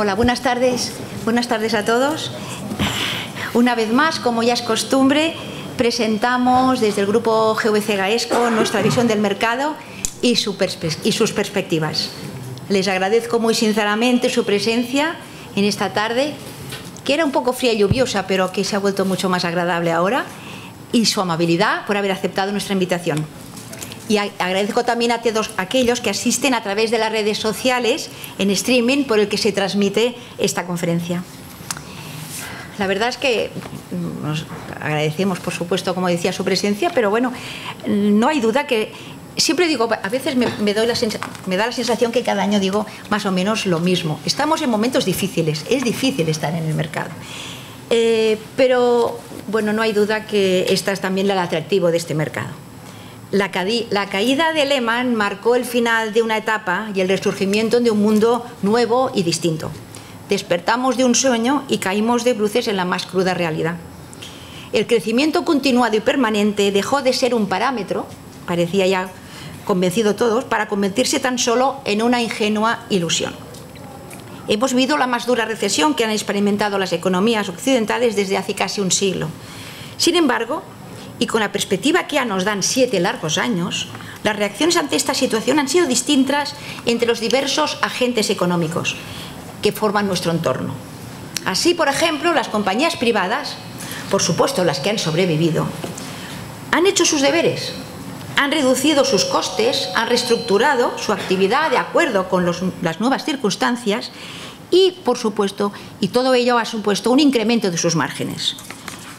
Hola, buenas tardes. Buenas tardes a todos. Una vez más, como ya es costumbre, presentamos desde el grupo GVC Gaesco nuestra visión del mercado y sus perspectivas. Les agradezco muy sinceramente su presencia en esta tarde, que era un poco fría y lluviosa, pero que se ha vuelto mucho más agradable ahora, y su amabilidad por haber aceptado nuestra invitación. Y agradezco también a todos aquellos que asisten a través de las redes sociales en streaming por el que se transmite esta conferencia. La verdad es que nos agradecemos, por supuesto, como decía, su presencia, pero bueno, no hay duda que siempre digo, a veces me da la sensación que cada año digo más o menos lo mismo. Estamos en momentos difíciles, es difícil estar en el mercado. Pero bueno, no hay duda que esta es también el atractivo de este mercado. La caída de Lehman marcó el final de una etapa y el resurgimiento de un mundo nuevo y distinto. Despertamos de un sueño y caímos de bruces en la más cruda realidad. El crecimiento continuado y permanente dejó de ser un parámetro, parecía ya convencido todos, para convertirse tan solo en una ingenua ilusión. Hemos vivido la más dura recesión que han experimentado las economías occidentales desde hace casi un siglo. Sin embargo, y con la perspectiva que ya nos dan 7 largos años, las reacciones ante esta situación han sido distintas entre los diversos agentes económicos que forman nuestro entorno. Así, por ejemplo, las compañías privadas, por supuesto las que han sobrevivido, han hecho sus deberes, han reducido sus costes, han reestructurado su actividad de acuerdo con las nuevas circunstancias y, por supuesto, y todo ello ha supuesto un incremento de sus márgenes.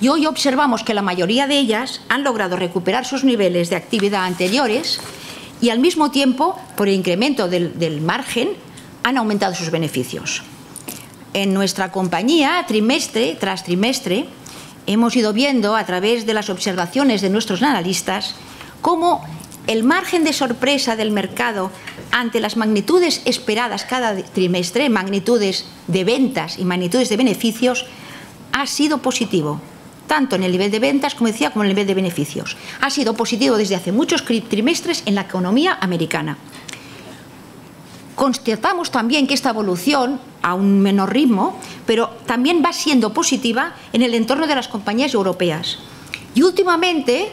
Y hoy observamos que la mayoría de ellas han logrado recuperar sus niveles de actividad anteriores y al mismo tiempo, por el incremento del margen, han aumentado sus beneficios. En nuestra compañía, trimestre tras trimestre, hemos ido viendo a través de las observaciones de nuestros analistas cómo el margen de sorpresa del mercado ante las magnitudes esperadas cada trimestre, magnitudes de ventas y magnitudes de beneficios, ha sido positivo, tanto en el nivel de ventas, como decía, como en el nivel de beneficios. Ha sido positivo desde hace muchos trimestres en la economía americana. Constatamos también que esta evolución, a un menor ritmo, pero también va siendo positiva en el entorno de las compañías europeas. Y últimamente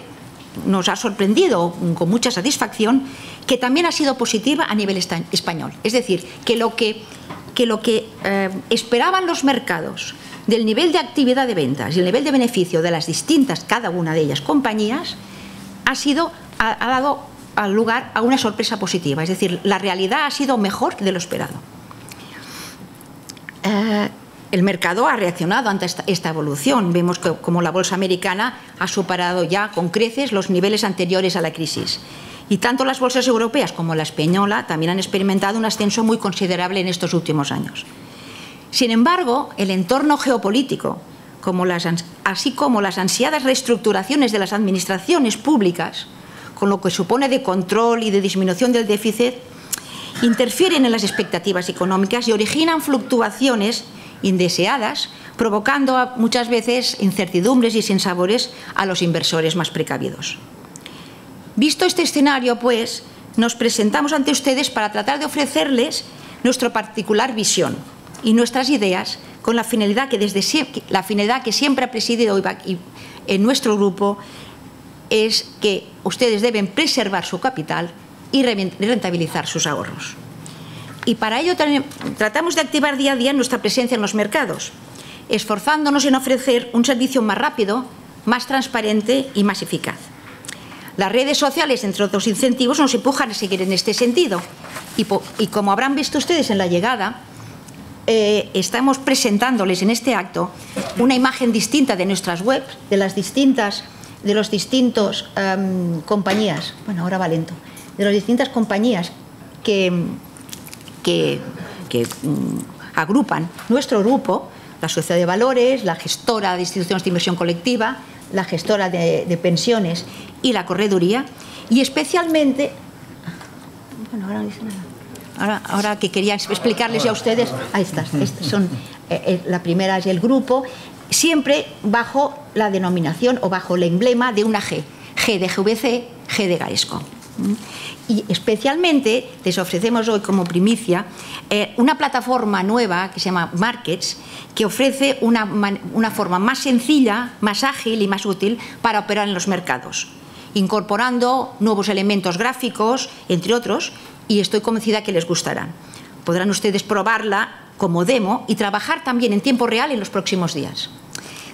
nos ha sorprendido con mucha satisfacción que también ha sido positiva a nivel español. Es decir, que lo que esperaban los mercados del nivel de actividad de ventas y el nivel de beneficio de las distintas, cada una de ellas, compañías, ha dado lugar a una sorpresa positiva. Es decir, la realidad ha sido mejor de lo esperado. El mercado ha reaccionado ante esta evolución. Vemos que como la bolsa americana ha superado ya con creces los niveles anteriores a la crisis. Y tanto las bolsas europeas como la española también han experimentado un ascenso muy considerable en estos últimos años. Sin embargo, el entorno geopolítico, así como las ansiadas reestructuraciones de las administraciones públicas, con lo que supone de control y de disminución del déficit, interfieren en las expectativas económicas y originan fluctuaciones indeseadas, provocando muchas veces incertidumbres y sinsabores a los inversores más precavidos. Visto este escenario, pues, nos presentamos ante ustedes para tratar de ofrecerles nuestra particular visión y nuestras ideas con la finalidad que siempre ha presidido en nuestro grupo, es que ustedes deben preservar su capital y rentabilizar sus ahorros. Y para ello tratamos de activar día a día nuestra presencia en los mercados, esforzándonos en ofrecer un servicio más rápido, más transparente y más eficaz. Las redes sociales, entre otros incentivos, nos empujan a seguir en este sentido. Y como habrán visto ustedes en la llegada, estamos presentándoles en este acto una imagen distinta de nuestras webs, de los distintos compañías, bueno, ahora va lento, de las distintas compañías que agrupan nuestro grupo, la sociedad de valores, la gestora de instituciones de inversión colectiva, la gestora de pensiones y la correduría, y especialmente, bueno, ahora no dice nada. Ahora que quería explicarles ya a ustedes, ahí está, la primera es el grupo, siempre bajo la denominación o bajo el emblema de una G de GVC, G de Gaesco. Y especialmente les ofrecemos hoy como primicia una plataforma nueva que se llama Markets, que ofrece una forma más sencilla, más ágil y más útil para operar en los mercados, incorporando nuevos elementos gráficos, entre otros, y estoy convencida que les gustarán. Podrán ustedes probarla como demo y trabajar también en tiempo real en los próximos días.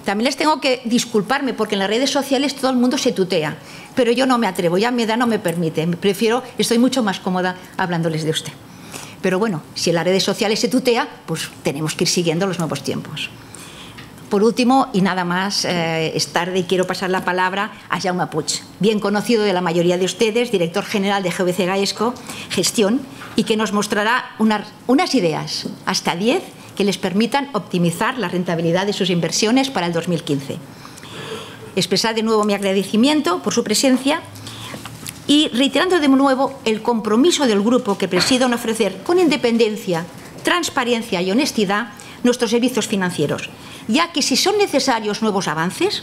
También les tengo que disculparme porque en las redes sociales todo el mundo se tutea, pero yo no me atrevo, ya mi edad no me permite, estoy mucho más cómoda hablándoles de usted. Pero bueno, si en las redes sociales se tutea, pues tenemos que ir siguiendo los nuevos tiempos. Por último, y nada más, es tarde y quiero pasar la palabra a Jaume Puig, bien conocido de la mayoría de ustedes, director general de GVC Gaesco Gestión, y que nos mostrará unas ideas, hasta 10, que les permitan optimizar la rentabilidad de sus inversiones para el 2015. Expresar de nuevo mi agradecimiento por su presencia y reiterando de nuevo el compromiso del grupo que presido en ofrecer con independencia, transparencia y honestidad nuestros servicios financieros, ya que si son necesarios nuevos avances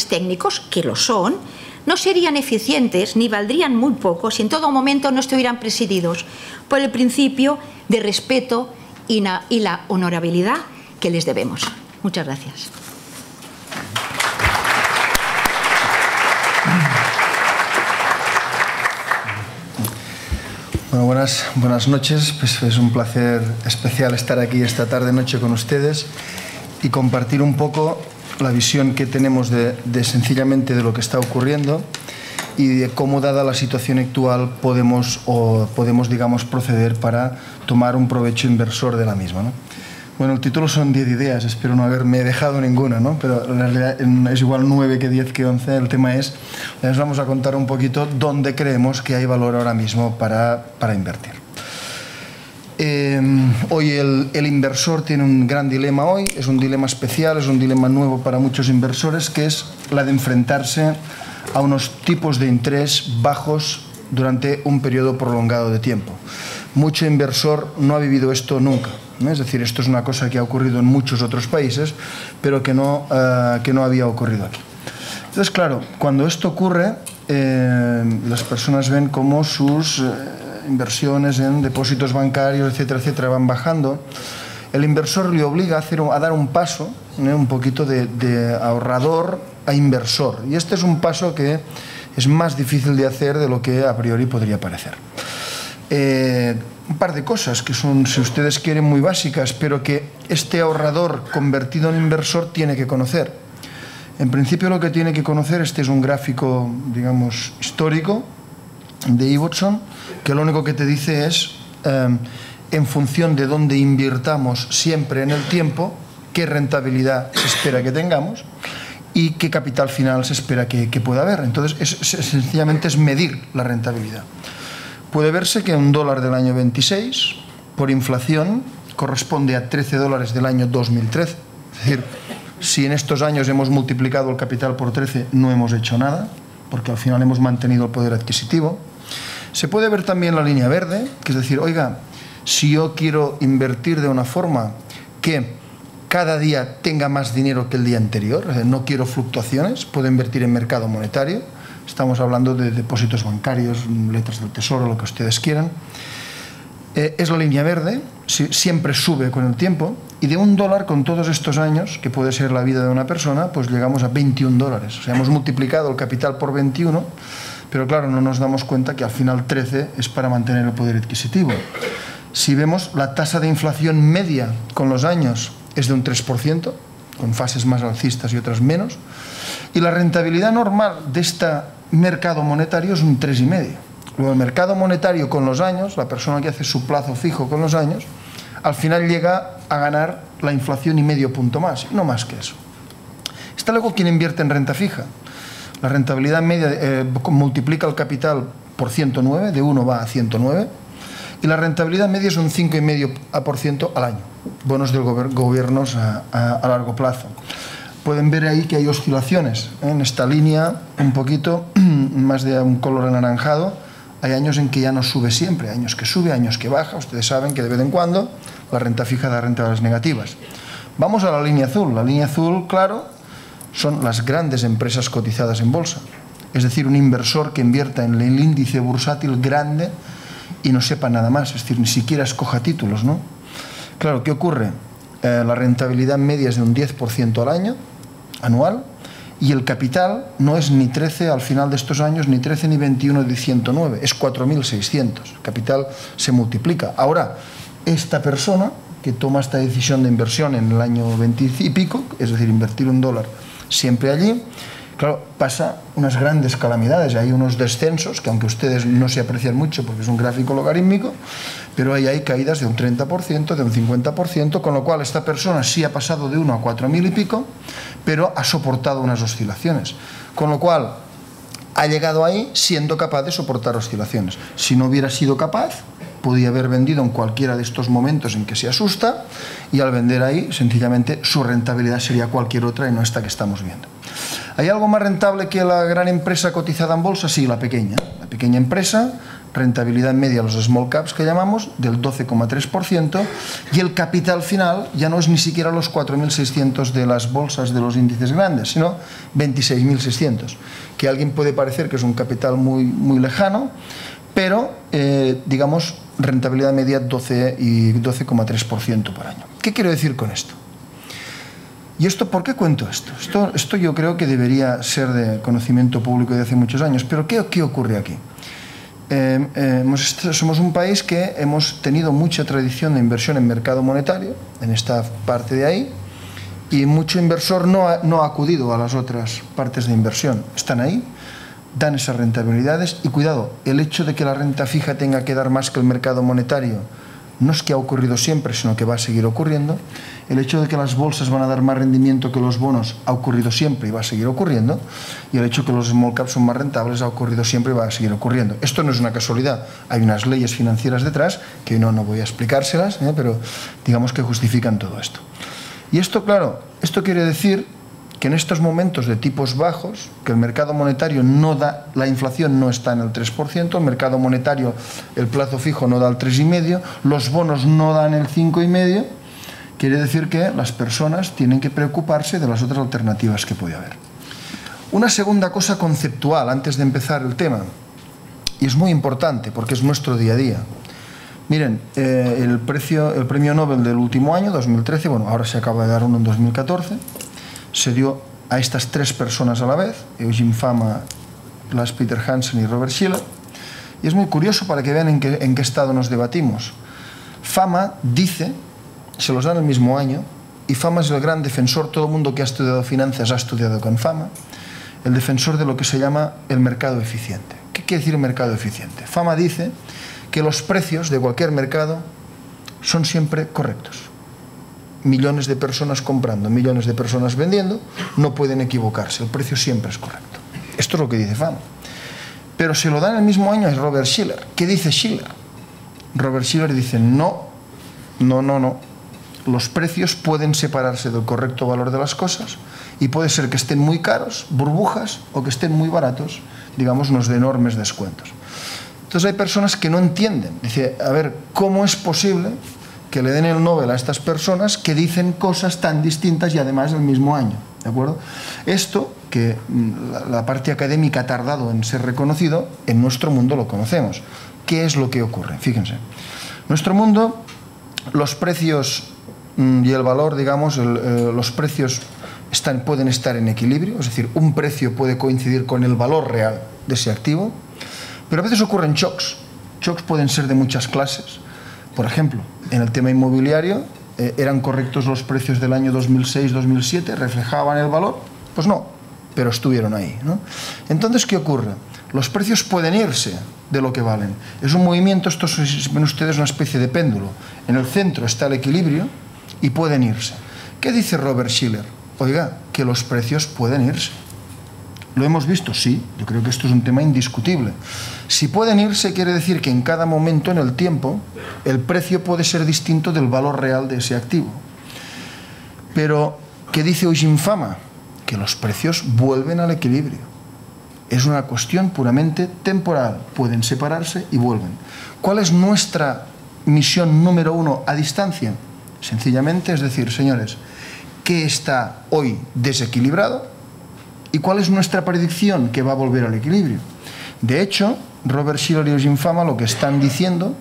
técnicos, que lo son, no serían eficientes ni valdrían muy poco si en todo momento no estuvieran presididos por el principio de respeto y la honorabilidad que les debemos. Muchas gracias. Bueno, buenas noches. Pues es un placer especial estar aquí esta tarde-noche con ustedes y compartir un poco la visión que tenemos de sencillamente de lo que está ocurriendo y de cómo, dada la situación actual, podemos digamos, proceder para tomar un provecho inversor de la misma, ¿no? Bueno, el título son 10 ideas, espero no haberme dejado ninguna, ¿no? Pero en realidad es igual 9 que 10 que 11. El tema es, les vamos a contar un poquito dónde creemos que hay valor ahora mismo para invertir. Hoy el inversor tiene un gran dilema hoy, es un dilema especial, es un dilema nuevo para muchos inversores, que es la de enfrentarse a unos tipos de interés bajos durante un periodo prolongado de tiempo. Mucho inversor no ha vivido esto nunca, ¿no? Es decir, esto es una cosa que ha ocurrido en muchos otros países, pero que no había ocurrido aquí. Entonces, claro, cuando esto ocurre, las personas ven cómo sus inversiones en depósitos bancarios, etcétera, etcétera, van bajando. El inversor le obliga a dar un paso, ¿no? Un poquito de ahorrador a inversor. Y este es un paso que es más difícil de hacer de lo que a priori podría parecer. Un par de cosas que son, si ustedes quieren, muy básicas, pero que este ahorrador convertido en inversor tiene que conocer. En principio, lo que tiene que conocer, este es un gráfico, digamos, histórico de Ibbotson, que lo único que te dice es, en función de dónde invirtamos siempre en el tiempo, qué rentabilidad se espera que tengamos y qué capital final se espera que pueda haber. Entonces, sencillamente es medir la rentabilidad. Puede verse que $1 del año 26, por inflación, corresponde a $13 del año 2013. Es decir, si en estos años hemos multiplicado el capital por 13, no hemos hecho nada, porque al final hemos mantenido el poder adquisitivo. Se puede ver también la línea verde, que es decir, oiga, si yo quiero invertir de una forma que cada día tenga más dinero que el día anterior, es decir, no quiero fluctuaciones, puedo invertir en mercado monetario. Estamos hablando de depósitos bancarios, letras del tesoro, lo que ustedes quieran. Es la línea verde, siempre sube con el tiempo, y de $1 con todos estos años, que puede ser la vida de una persona, pues llegamos a $21. O sea, hemos multiplicado el capital por 21, pero claro, no nos damos cuenta que al final 13 es para mantener el poder adquisitivo. Si vemos, la tasa de inflación media con los años es de un 3%, con fases más alcistas y otras menos, y la rentabilidad normal de este mercado monetario es un 3,5%. Luego el mercado monetario con los años, la persona que hace su plazo fijo con los años, al final llega a ganar la inflación y medio punto más, no más que eso. Está luego quien invierte en renta fija. La rentabilidad media multiplica el capital por 109, de 1 va a 109, y la rentabilidad media es un 5,5% al año, bonos de gobiernos a largo plazo. Pueden ver ahí que hay oscilaciones, ¿eh? En esta línea, un poquito más de un color anaranjado, hay años en que ya no sube siempre, años que sube, años que baja. Ustedes saben que de vez en cuando la renta fija da rentables negativas. Vamos a la línea azul. La línea azul, claro, son las grandes empresas cotizadas en bolsa. es decir, un inversor que invierta en el índice bursátil grande y no sepa nada más, es decir, ni siquiera escoja títulos, ¿no? Claro, ¿qué ocurre? La rentabilidad media es de un 10% al año, anual, y el capital no es ni 13 al final de estos años, ni 13 ni 21 de 109, es 4.600. El capital se multiplica. Ahora, esta persona que toma esta decisión de inversión en el año 20 y pico, es decir, invertir $1 siempre allí, claro, pasa unas grandes calamidades, hay unos descensos que aunque ustedes no se aprecian mucho porque es un gráfico logarítmico, pero ahí hay caídas de un 30%, de un 50%, con lo cual esta persona sí ha pasado de 1 a 4.000 y pico, pero ha soportado unas oscilaciones, con lo cual ha llegado ahí siendo capaz de soportar oscilaciones. Si no hubiera sido capaz, podía haber vendido en cualquiera de estos momentos en que se asusta y al vender ahí, sencillamente, su rentabilidad sería cualquier otra y no esta que estamos viendo. ¿Hay algo más rentable que la gran empresa cotizada en bolsa? Sí, la pequeña. La pequeña empresa, rentabilidad media, los small caps que llamamos, del 12,3%, y el capital final ya no es ni siquiera los 4.600 de las bolsas de los índices grandes, sino 26.600, que a alguien puede parecer que es un capital muy lejano, pero, digamos, rentabilidad media 12 y 12,3% por año. ¿Qué quiero decir con esto? ¿Y esto por qué cuento esto? Esto yo creo que debería ser de conocimiento público de hace muchos años, pero ¿qué ocurre aquí? Somos un país que hemos tenido mucha tradición de inversión en mercado monetario, en esta parte de ahí, y mucho inversor no ha acudido a las otras partes de inversión. Están ahí, dan esas rentabilidades y cuidado, el hecho de que la renta fija tenga que dar más que el mercado monetario no es que ha ocurrido siempre, sino que va a seguir ocurriendo. El hecho de que las bolsas van a dar más rendimiento que los bonos ha ocurrido siempre y va a seguir ocurriendo. Y el hecho de que los small caps son más rentables ha ocurrido siempre y va a seguir ocurriendo. Esto no es una casualidad. Hay unas leyes financieras detrás, que no voy a explicárselas, pero digamos que justifican todo esto. Y esto, claro, esto quiere decir que en estos momentos de tipos bajos, que el mercado monetario no da, la inflación no está en el 3%, el mercado monetario, el plazo fijo no da el 3,5%, los bonos no dan el 5,5%, quiere decir que las personas tienen que preocuparse de las otras alternativas que puede haber. Una segunda cosa conceptual, antes de empezar el tema, y es muy importante porque es nuestro día a día. Miren, el premio Nobel del último año, 2013, bueno, ahora se acaba de dar uno en 2014, se dio a estas tres personas a la vez, Eugene Fama, Klaus Peter Hansen y Robert Shiller, y es muy curioso para que vean en qué estado nos debatimos. Fama dice, se los dan el mismo año, y Fama es el gran defensor, todo el mundo que ha estudiado finanzas ha estudiado con Fama, el defensor de lo que se llama el mercado eficiente. ¿Qué quiere decir mercado eficiente? Fama dice que los precios de cualquier mercado son siempre correctos. Millones de personas comprando, millones de personas vendiendo, no pueden equivocarse, el precio siempre es correcto. Esto es lo que dice Fama. Pero se lo dan el mismo año a Robert Shiller. ¿Qué dice Shiller? Robert Shiller dice, no, los precios pueden separarse del correcto valor de las cosas y puede ser que estén muy caros, burbujas, o que estén muy baratos, digamos, unos de enormes descuentos. Entonces hay personas que no entienden. Dice, a ver, ¿cómo es posible que le den el Nobel a estas personas que dicen cosas tan distintas y además el mismo año? ¿De acuerdo? Esto, que la parte académica ha tardado en ser reconocido, en nuestro mundo lo conocemos. ¿Qué es lo que ocurre? Fíjense. En nuestro mundo, los precios y el valor, digamos, los precios pueden estar en equilibrio, es decir, un precio puede coincidir con el valor real de ese activo, pero a veces ocurren shocks. Shocks pueden ser de muchas clases. Por ejemplo, en el tema inmobiliario, ¿eran correctos los precios del año 2006-2007? ¿Reflejaban el valor? Pues no, pero estuvieron ahí, ¿no? Entonces, ¿qué ocurre? Los precios pueden irse de lo que valen. Es un movimiento, esto ven ustedes, una especie de péndulo. En el centro está el equilibrio y pueden irse. ¿Qué dice Robert Shiller? Oiga, que los precios pueden irse. ¿Lo hemos visto? Sí, yo creo que esto es un tema indiscutible. Si pueden irse, quiere decir que en cada momento en el tiempo el precio puede ser distinto del valor real de ese activo. Pero, ¿qué dice Eugene Fama? Que los precios vuelven al equilibrio. Es una cuestión puramente temporal. Pueden separarse y vuelven. ¿Cuál es nuestra misión número 1 a distancia? Sencillamente es decir, señores, ¿qué está hoy desequilibrado? ¿Y cuál es nuestra predicción? Que va a volver al equilibrio. De hecho, Robert Shiller y Eugene Fama lo que están diciendo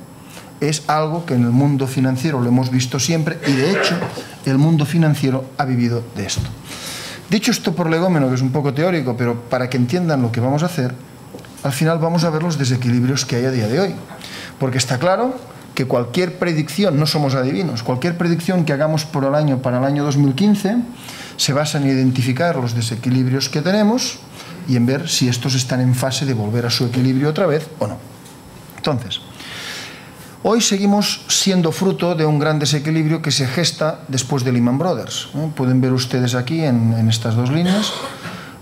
es algo que en el mundo financiero lo hemos visto siempre, y de hecho el mundo financiero ha vivido de esto. Dicho esto por legómeno, que es un poco teórico, pero para que entiendan lo que vamos a hacer, al final vamos a ver los desequilibrios que hay a día de hoy. Porque está claro que cualquier predicción, no somos adivinos, cualquier predicción que hagamos para el año 2015 se basa en identificar los desequilibrios que tenemos y en ver si estos están en fase de volver a su equilibrio otra vez o no. Entonces, hoy seguimos siendo fruto de un gran desequilibrio que se gesta después de Lehman Brothers. Pueden ver ustedes aquí en estas dos líneas,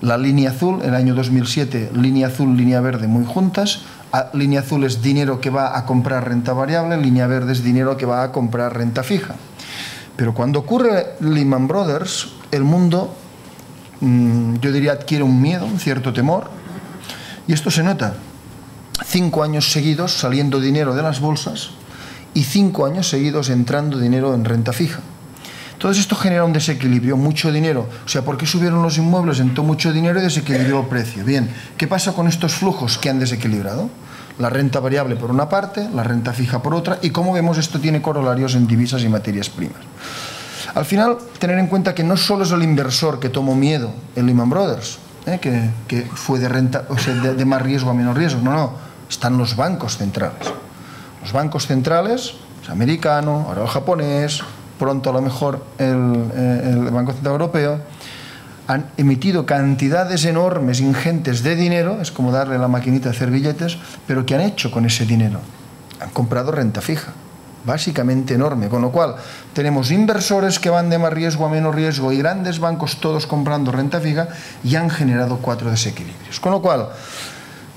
la línea azul, el año 2007, línea azul, línea verde muy juntas. Línea azul es dinero que va a comprar renta variable, línea verde es dinero que va a comprar renta fija. Pero cuando ocurre Lehman Brothers, el mundo, yo diría, adquiere un miedo, un cierto temor, y esto se nota. 5 años seguidos saliendo dinero de las bolsas y 5 años seguidos entrando dinero en renta fija. Entonces esto genera un desequilibrio, mucho dinero. O sea, ¿por qué subieron los inmuebles? Entró mucho dinero y desequilibró el precio. Bien, ¿qué pasa con estos flujos que han desequilibrado? La renta variable por una parte, la renta fija por otra, y como vemos esto tiene corolarios en divisas y materias primas. Al final, tener en cuenta que no solo es el inversor que tomó miedo en Lehman Brothers, que fue de renta, o sea, de más riesgo a menos riesgo. No, están los bancos centrales. Los bancos centrales, el americano, ahora el japonés, pronto a lo mejor el Banco Central Europeo, han emitido cantidades enormes, ingentes de dinero, es como darle a la maquinita de hacer billetes, pero ¿qué han hecho con ese dinero? Han comprado renta fija, básicamente enorme, con lo cual tenemos inversores que van de más riesgo a menos riesgo y grandes bancos todos comprando renta fija y han generado 4 desequilibrios. Con lo cual,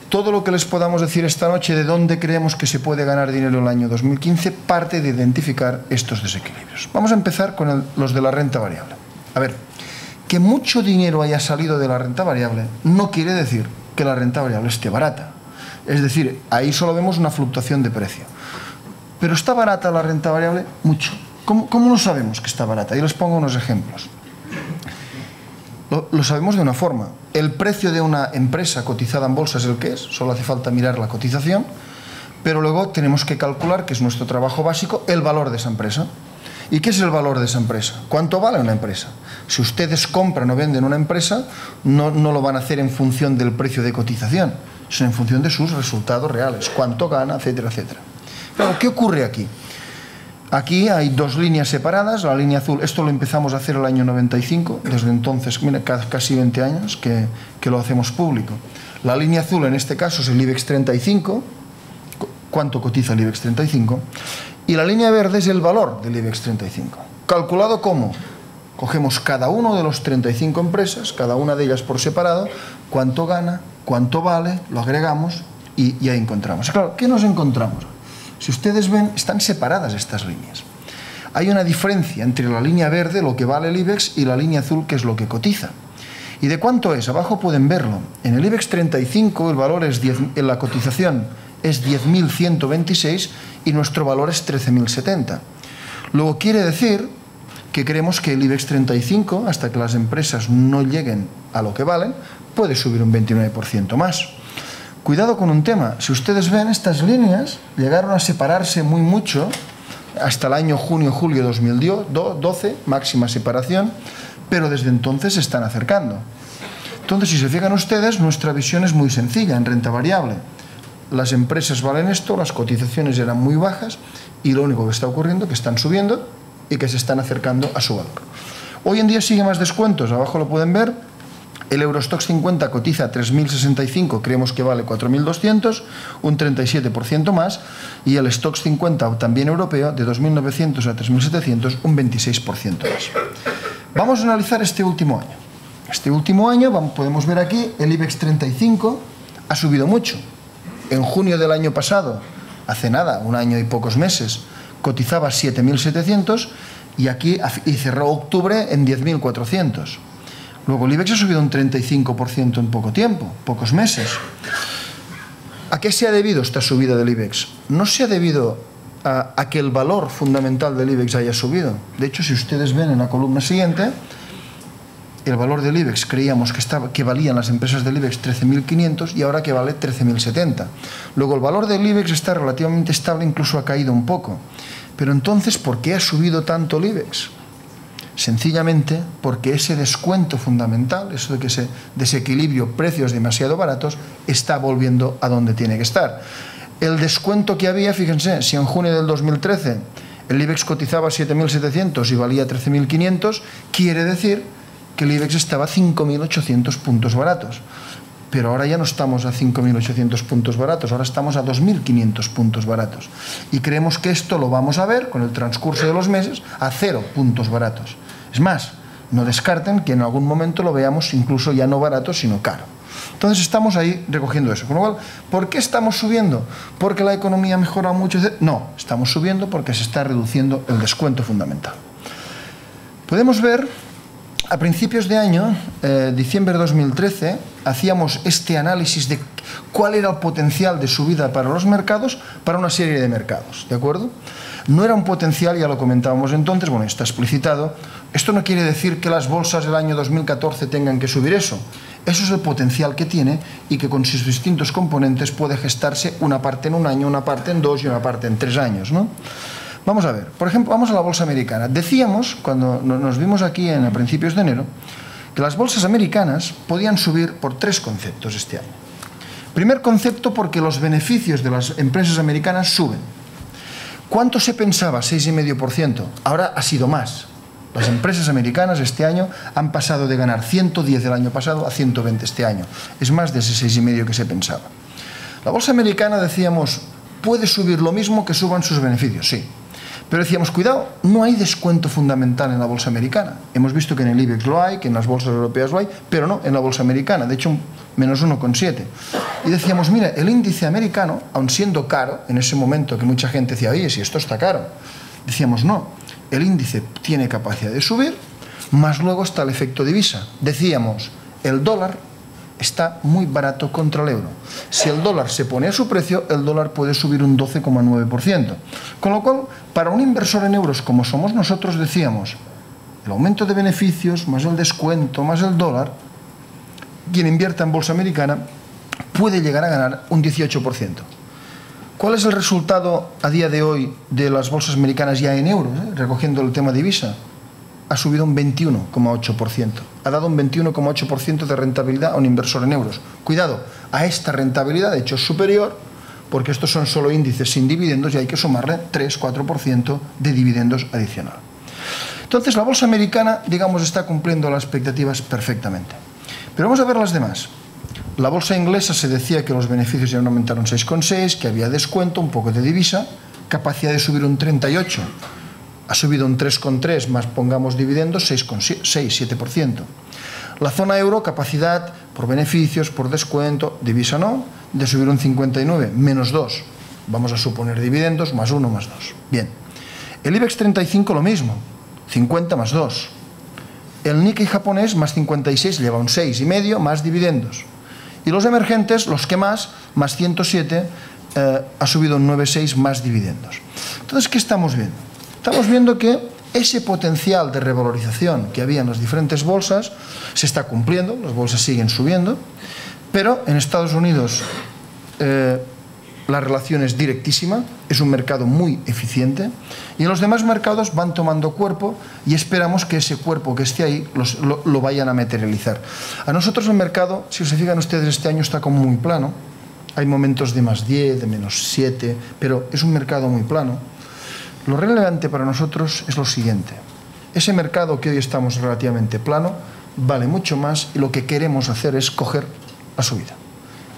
todo lo que les podamos decir esta noche de dónde creemos que se puede ganar dinero en el año 2015 parte de identificar estos desequilibrios. Vamos a empezar con los de la renta variable. A ver, que mucho dinero haya salido de la renta variable no quiere decir que la renta variable esté barata. Es decir, ahí solo vemos una fluctuación de precio. Pero ¿está barata la renta variable? Mucho. ¿Cómo lo sabemos que está barata? Yo les pongo unos ejemplos. Lo sabemos de una forma. El precio de una empresa cotizada en bolsa es el que es, solo hace falta mirar la cotización, pero luego tenemos que calcular, que es nuestro trabajo básico, el valor de esa empresa. ¿Y qué es el valor de esa empresa? ¿Cuánto vale una empresa? Si ustedes compran o venden una empresa, no lo van a hacer en función del precio de cotización, sino en función de sus resultados reales, cuánto gana, etcétera, etcétera. Claro, ¿qué ocurre aquí? Aquí hay dos líneas separadas, la línea azul, esto lo empezamos a hacer el año 95, desde entonces, mira, casi 20 años que lo hacemos público. La línea azul en este caso es el IBEX 35, cuánto cotiza el IBEX 35, y la línea verde es el valor del IBEX 35. ¿Calculado cómo? Cogemos cada uno de los 35 empresas, cada una de ellas por separado, cuánto gana, cuánto vale, lo agregamos y ya encontramos. Claro, ¿qué nos encontramos? Si ustedes ven, están separadas estas líneas. Hay una diferencia entre la línea verde, lo que vale el IBEX, y la línea azul, que es lo que cotiza. ¿Y de cuánto es? Abajo pueden verlo. En el IBEX 35 el valor es 10, en la cotización es 10.126 y nuestro valor es 13.070. Luego quiere decir que creemos que el IBEX 35, hasta que las empresas no lleguen a lo que valen, puede subir un 29% más. Cuidado con un tema, si ustedes ven estas líneas llegaron a separarse muy mucho hasta el año junio-julio de 2012, máxima separación, pero desde entonces se están acercando. Entonces, si se fijan ustedes, nuestra visión es muy sencilla en renta variable. Las empresas valen esto, las cotizaciones eran muy bajas y lo único que está ocurriendo es que están subiendo y que se están acercando a su valor. Hoy en día sigue más descuentos, abajo lo pueden ver. El Eurostoxx 50 cotiza 3.065, creemos que vale 4.200, un 37% más, y el Stoxx 50, también europeo, de 2.900 a 3.700, un 26% más. Vamos a analizar este último año. Este último año, podemos ver aquí, el IBEX 35 ha subido mucho. En junio del año pasado, hace nada, un año y pocos meses, cotizaba 7.700 y cerró octubre en 10.400. Luego el IBEX ha subido un 35% en poco tiempo, pocos meses. ¿A qué se ha debido esta subida del IBEX? No se ha debido a que el valor fundamental del IBEX haya subido. De hecho, si ustedes ven en la columna siguiente, el valor del IBEX creíamos que valían las empresas del IBEX 13.500 y ahora que vale 13.070. Luego el valor del IBEX está relativamente estable, incluso ha caído un poco. Pero entonces, ¿por qué ha subido tanto el IBEX? Sencillamente porque ese descuento fundamental, eso de que ese desequilibrio precios demasiado baratos, está volviendo a donde tiene que estar. El descuento que había, fíjense, si en junio del 2013 el IBEX cotizaba 7.700 y valía 13.500, quiere decir que el IBEX estaba a 5.800 puntos baratos. Pero ahora ya no estamos a 5.800 puntos baratos, ahora estamos a 2.500 puntos baratos. Y creemos que esto lo vamos a ver con el transcurso de los meses a 0 puntos baratos. Es más, no descarten que en algún momento lo veamos incluso ya no barato, sino caro. Entonces estamos ahí recogiendo eso. Con lo cual, ¿por qué estamos subiendo? ¿Porque la economía mejora mucho? No, estamos subiendo porque se está reduciendo el descuento fundamental. Podemos ver, a principios de año, diciembre de 2013, hacíamos este análisis de cuál era el potencial de subida para los mercados, para una serie de mercados, ¿de acuerdo? No era un potencial, ya lo comentábamos entonces, bueno, está explicitado. Esto no quiere decir que las bolsas del año 2014 tengan que subir eso. Eso es el potencial que tiene y que con sus distintos componentes puede gestarse una parte en un año, una parte en 2 y una parte en 3 años, ¿no? Vamos a ver, por ejemplo, vamos a la bolsa americana. Decíamos, cuando nos vimos aquí a principios de enero, que las bolsas americanas podían subir por 3 conceptos este año. Primer concepto, porque los beneficios de las empresas americanas suben. ¿Cuánto se pensaba? 6,5%. Ahora ha sido más. Las empresas americanas este año han pasado de ganar 110 el año pasado a 120 este año. Es más de ese 6,5% que se pensaba. La bolsa americana, decíamos, puede subir lo mismo que suban sus beneficios, sí. Pero decíamos, cuidado, no hay descuento fundamental en la bolsa americana. Hemos visto que en el IBEX lo hay, que en las bolsas europeas lo hay, pero no en la bolsa americana, de hecho, menos 1,7. Y decíamos, mira, el índice americano, aun siendo caro, en ese momento que mucha gente decía, oye, si esto está caro, decíamos, no, el índice tiene capacidad de subir, más luego está el efecto divisa. Decíamos, el dólar está muy barato contra el euro. Si el dólar se pone a su precio, el dólar puede subir un 12,9%. Con lo cual, para un inversor en euros como somos nosotros, decíamos, el aumento de beneficios, más el descuento, más el dólar, quien invierta en bolsa americana puede llegar a ganar un 18%. ¿Cuál es el resultado a día de hoy de las bolsas americanas ya en euros, recogiendo el tema divisa? Ha subido un 21,8%. Ha dado un 21,8% de rentabilidad a un inversor en euros. Cuidado, a esta rentabilidad, de hecho, es superior, porque estos son solo índices sin dividendos y hay que sumarle 3-4% de dividendos adicional. Entonces, la bolsa americana, digamos, está cumpliendo las expectativas perfectamente. Pero vamos a ver las demás. La bolsa inglesa se decía que los beneficios ya aumentaron 6,6%, que había descuento, un poco de divisa, capacidad de subir un 38%. Ha subido un 3,3%, más pongamos dividendos, 6,7%. La zona euro, capacidad por beneficios, por descuento, divisa no, de subir un 59%, menos 2%. Vamos a suponer dividendos, más 1, más 2. Bien. El IBEX 35 lo mismo, 50 más 2. El Nikkei japonés, más 56, lleva un 6,5, más dividendos. Y los emergentes, los que más 107, ha subido un 9,6, más dividendos. Entonces, ¿qué estamos viendo? Estamos viendo que ese potencial de revalorización que había en las diferentes bolsas se está cumpliendo, las bolsas siguen subiendo, pero en Estados Unidos la relación es directísima, es un mercado muy eficiente, y en los demás mercados van tomando cuerpo y esperamos que ese cuerpo que esté ahí lo vayan a materializar. A nosotros el mercado, si se fijan ustedes, este año está como muy plano, hay momentos de más 10, de menos 7, pero es un mercado muy plano. Lo relevante para nosotros es lo siguiente. Ese mercado que hoy estamos relativamente plano vale mucho más y lo que queremos hacer es coger la subida.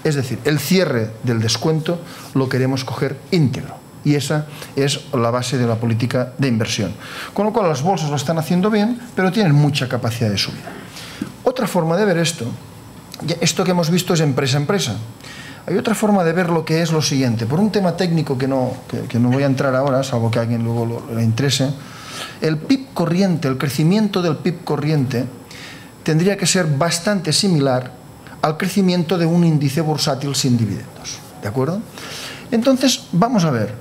Es decir, el cierre del descuento lo queremos coger íntegro. Y esa es la base de la política de inversión. Con lo cual las bolsas lo están haciendo bien, pero tienen mucha capacidad de subida. Otra forma de ver esto que hemos visto es empresa a empresa. Hay otra forma de ver lo que es lo siguiente. Por un tema técnico que no voy a entrar ahora, salvo que a alguien luego le interese, el PIB corriente, el crecimiento del PIB corriente, tendría que ser bastante similar al crecimiento de un índice bursátil sin dividendos. ¿De acuerdo? Entonces, vamos a ver.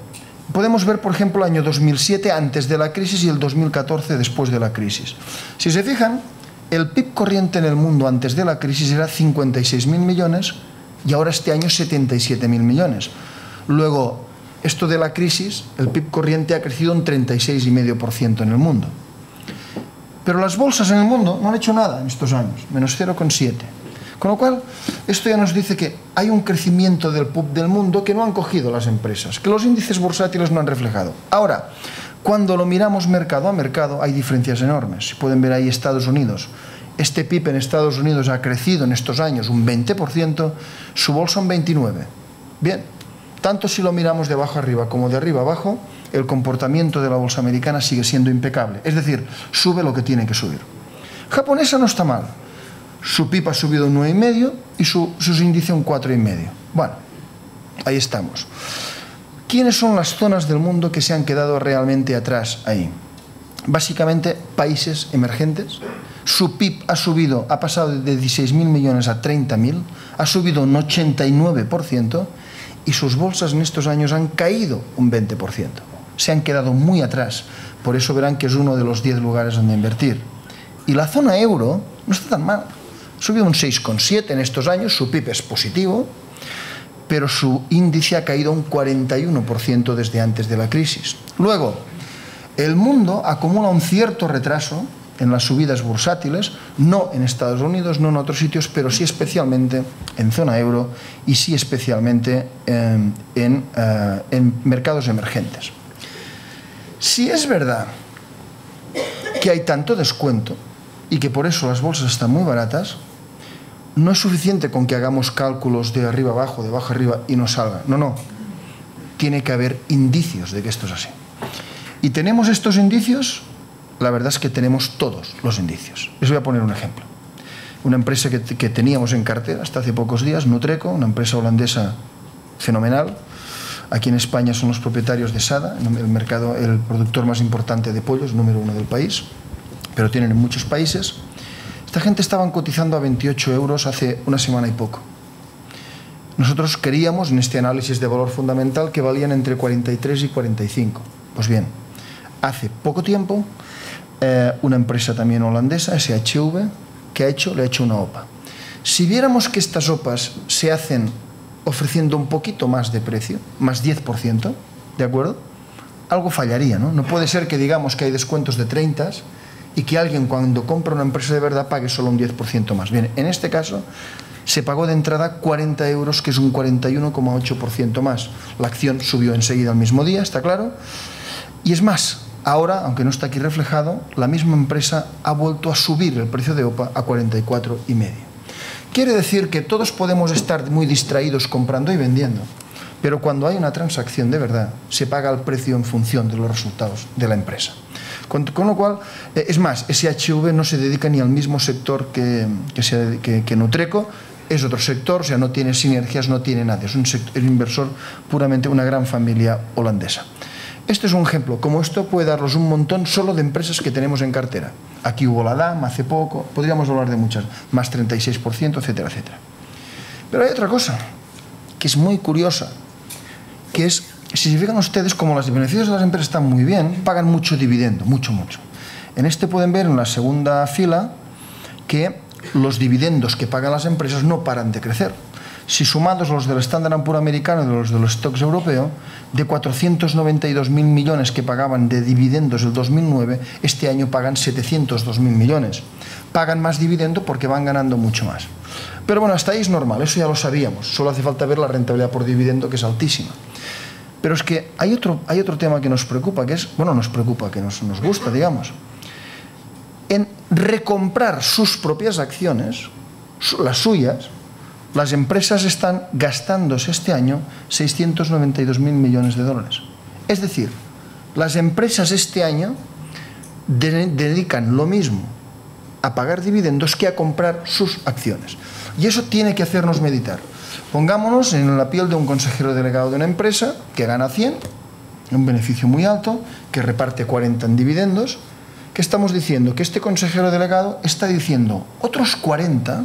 Podemos ver, por ejemplo, el año 2007 antes de la crisis y el 2014 después de la crisis. Si se fijan, El PIB corriente en el mundo antes de la crisis era 56.000 millones y ahora este año 77.000 millones. Luego, esto de la crisis, el PIB corriente ha crecido un 36,5% en el mundo. Pero las bolsas en el mundo no han hecho nada en estos años, menos 0,7%. Con lo cual, esto ya nos dice que hay un crecimiento del PIB del mundo que no han cogido las empresas, que los índices bursátiles no han reflejado. Ahora, cuando lo miramos mercado a mercado, hay diferencias enormes. Si pueden ver ahí Estados Unidos. Este PIB en Estados Unidos ha crecido en estos años un 20%, su bolsa un 29%. Bien, tanto si lo miramos de abajo arriba como de arriba abajo, el comportamiento de la bolsa americana sigue siendo impecable. Es decir, sube lo que tiene que subir. Japonesa no está mal. Su PIB ha subido un 9,5 y sus índices un 4,5. Bueno, ahí estamos. ¿Quiénes son las zonas del mundo que se han quedado realmente atrás ahí? Básicamente, países emergentes. Su PIB ha pasado de 16.000 millones a 30.000, ha subido un 89% y sus bolsas en estos años han caído un 20%. Se han quedado muy atrás. Por eso verán que es uno de los 10 lugares donde invertir. Y la zona euro no está tan mal. Ha subido un 6,7 en estos años, su PIB es positivo, pero su índice ha caído un 41% desde antes de la crisis. Luego, el mundo acumula un cierto retraso en las subidas bursátiles, no en Estados Unidos, no en otros sitios, pero sí especialmente en zona euro y sí especialmente en mercados emergentes. Si es verdad que hay tanto descuento y que por eso las bolsas están muy baratas, no es suficiente con que hagamos cálculos de arriba abajo, de abajo arriba y nos salga. No, no. Tiene que haber indicios de que esto es así. Y tenemos estos indicios, la verdad es que tenemos todos los indicios. Les voy a poner un ejemplo. Una empresa que teníamos en cartera hasta hace pocos días, Nutreco, una empresa holandesa fenomenal. Aquí en España son los propietarios de Sada, el productor más importante de pollos, número 1 del país, pero tienen en muchos países. Esta gente estaban cotizando a 28 euros hace una semana y poco. Nosotros queríamos, en este análisis de valor fundamental, que valían entre 43 y 45. Pues bien, hace poco tiempo, una empresa también holandesa, SHV, ¿qué ha hecho? Le ha hecho una OPA. Si viéramos que estas OPAs se hacen ofreciendo un poquito más de precio, más 10%, ¿de acuerdo? Algo fallaría, ¿no? No puede ser que digamos que hay descuentos de 30 y que alguien cuando compra una empresa de verdad pague solo un 10% más. Bien, en este caso se pagó de entrada 40 euros, que es un 41,8% más. La acción subió enseguida al mismo día, ¿está claro? Y es más, ahora, aunque no está aquí reflejado, la misma empresa ha vuelto a subir el precio de OPA a 44,5. Quiere decir que todos podemos estar muy distraídos comprando y vendiendo, pero cuando hay una transacción de verdad, se paga el precio en función de los resultados de la empresa. Con lo cual, es más, SHV no se dedica ni al mismo sector que Nutreco, es otro sector, o sea, no tiene sinergias, no tiene nada, es un inversor puramente una gran familia holandesa. Este es un ejemplo, como esto puede darnos un montón solo de empresas que tenemos en cartera. Aquí hubo la DAM hace poco, podríamos hablar de muchas, más 36%, etcétera, etcétera. Pero hay otra cosa, que es muy curiosa, que es, si se fijan ustedes, como los beneficios de las empresas están muy bien, pagan mucho dividendo, mucho, mucho. En este pueden ver en la segunda fila que los dividendos que pagan las empresas no paran de crecer. Si sumados los del Standard & Poor's americano y los de los stocks europeos, de 492.000 millones que pagaban de dividendos el 2009, este año pagan 702.000 millones. Pagan más dividendo porque van ganando mucho más. Pero bueno, hasta ahí es normal, eso ya lo sabíamos. Solo hace falta ver la rentabilidad por dividendo, que es altísima. Pero es que hay otro tema que nos preocupa, que es, bueno, nos preocupa, que nos gusta, digamos. En recomprar sus propias acciones, las suyas, las empresas están gastándose este año 692.000 millones de dólares. Es decir, las empresas este año dedican lo mismo a pagar dividendos que a comprar sus acciones. Y eso tiene que hacernos meditar. Pongámonos en la piel de un consejero delegado de una empresa que gana 100, un beneficio muy alto, que reparte 40 en dividendos. ¿Qué estamos diciendo? Que este consejero delegado está diciendo, otros 40,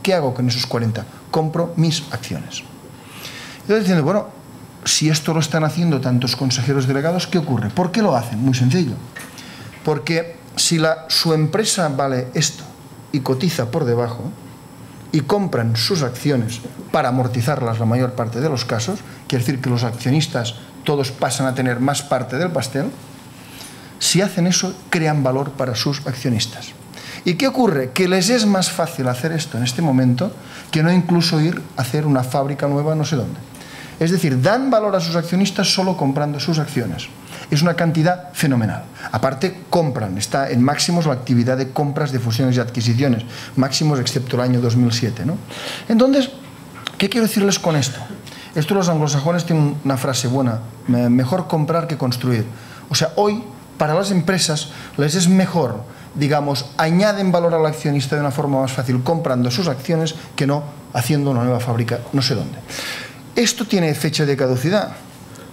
¿qué hago con esos 40? Compro mis acciones. Entonces diciendo, bueno, si esto lo están haciendo tantos consejeros delegados, ¿qué ocurre? ¿Por qué lo hacen? Muy sencillo. Porque si su empresa vale esto y cotiza por debajo y compran sus acciones para amortizarlas la mayor parte de los casos, quiere decir que los accionistas todos pasan a tener más parte del pastel, si hacen eso, crean valor para sus accionistas. ¿Y qué ocurre? Que les es más fácil hacer esto en este momento que no incluso ir a hacer una fábrica nueva no sé dónde. Es decir, dan valor a sus accionistas solo comprando sus acciones. Es una cantidad fenomenal. Aparte, compran. Está en máximos la actividad de compras, de fusiones y adquisiciones. Máximos excepto el año 2007, ¿no? Entonces, ¿qué quiero decirles con esto? Esto los anglosajones tienen una frase buena. Mejor comprar que construir. O sea, hoy, para las empresas, les es mejor, digamos, añaden valor al accionista de una forma más fácil comprando sus acciones que no haciendo una nueva fábrica no sé dónde. Esto tiene fecha de caducidad,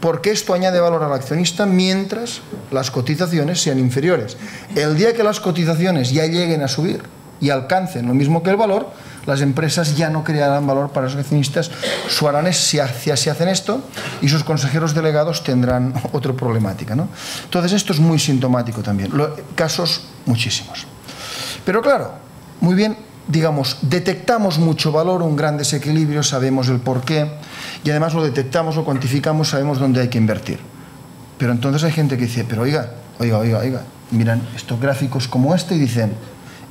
porque esto añade valor al accionista mientras las cotizaciones sean inferiores. El día que las cotizaciones ya lleguen a subir y alcancen lo mismo que el valor, las empresas ya no crearán valor para los accionistas. Suaranes si hacen esto y sus consejeros delegados tendrán otra problemática, ¿no? Entonces esto es muy sintomático también. Casos muchísimos. Pero claro, muy bien, digamos, detectamos mucho valor, un gran desequilibrio, sabemos el porqué y además lo detectamos, lo cuantificamos, sabemos dónde hay que invertir. Pero entonces hay gente que dice, pero oiga, miran estos gráficos como este y dicen,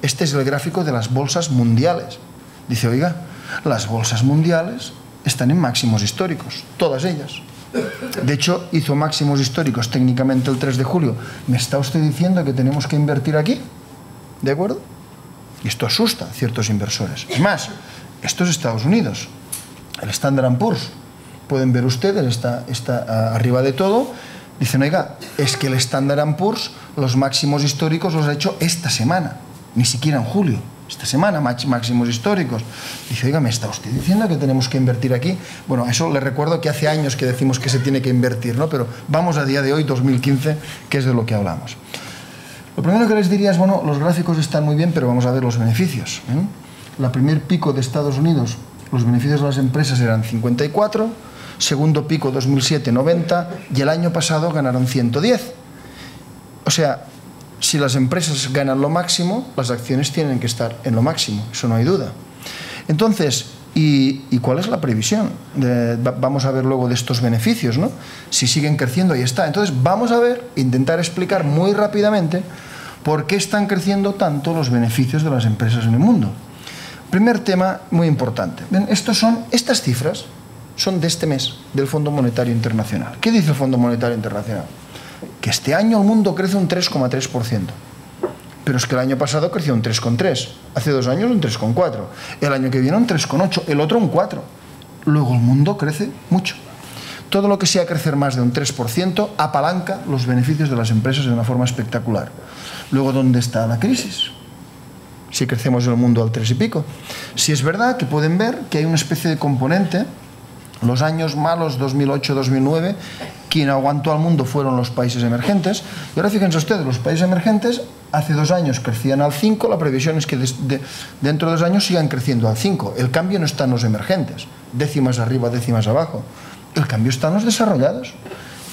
este es el gráfico de las bolsas mundiales. Dice, oiga, las bolsas mundiales están en máximos históricos, todas ellas. De hecho, hizo máximos históricos técnicamente el 3 de julio. ¿Me está usted diciendo que tenemos que invertir aquí? ¿De acuerdo? Y esto asusta a ciertos inversores. Es más, esto es Estados Unidos. El Standard & Poor's, pueden ver ustedes, está arriba de todo. Dicen, oiga, es que el Standard & Poor's los máximos históricos los ha hecho esta semana, ni siquiera en julio. Esta semana, máximos históricos. Dice, oiga, ¿me está usted diciendo que tenemos que invertir aquí? Bueno, eso le recuerdo que hace años que decimos que se tiene que invertir, ¿no? Pero vamos a día de hoy, 2015, que es de lo que hablamos. Lo primero que les diría es, bueno, los gráficos están muy bien, pero vamos a ver los beneficios. La primer pico de Estados Unidos, los beneficios de las empresas eran 54, segundo pico 2007, 90, y el año pasado ganaron 110. O sea, si las empresas ganan lo máximo, las acciones tienen que estar en lo máximo, eso no hay duda. Entonces, ¿y cuál es la previsión? Vamos a ver luego de estos beneficios, ¿no? Si siguen creciendo, ahí está. Entonces, vamos a ver, intentar explicar muy rápidamente por qué están creciendo tanto los beneficios de las empresas en el mundo. Primer tema muy importante. Ven, estas cifras son de este mes, del Fondo Monetario Internacional. ¿Qué dice el Fondo Monetario Internacional? Que este año el mundo crece un 3,3%. Pero es que el año pasado creció un 3,3%. Hace 2 años un 3,4%. El año que viene un 3,8%. El otro un 4%. Luego el mundo crece mucho. Todo lo que sea crecer más de un 3% apalanca los beneficios de las empresas de una forma espectacular. Luego, ¿dónde está la crisis? Si crecemos en el mundo al 3 y pico. Si es verdad que pueden ver que hay una especie de componente, los años malos 2008-2009, quien aguantó al mundo fueron los países emergentes. Y ahora fíjense ustedes, los países emergentes hace 2 años crecían al 5%, la previsión es que dentro de 2 años sigan creciendo al 5%. El cambio no está en los emergentes, décimas arriba, décimas abajo. El cambio está en los desarrollados.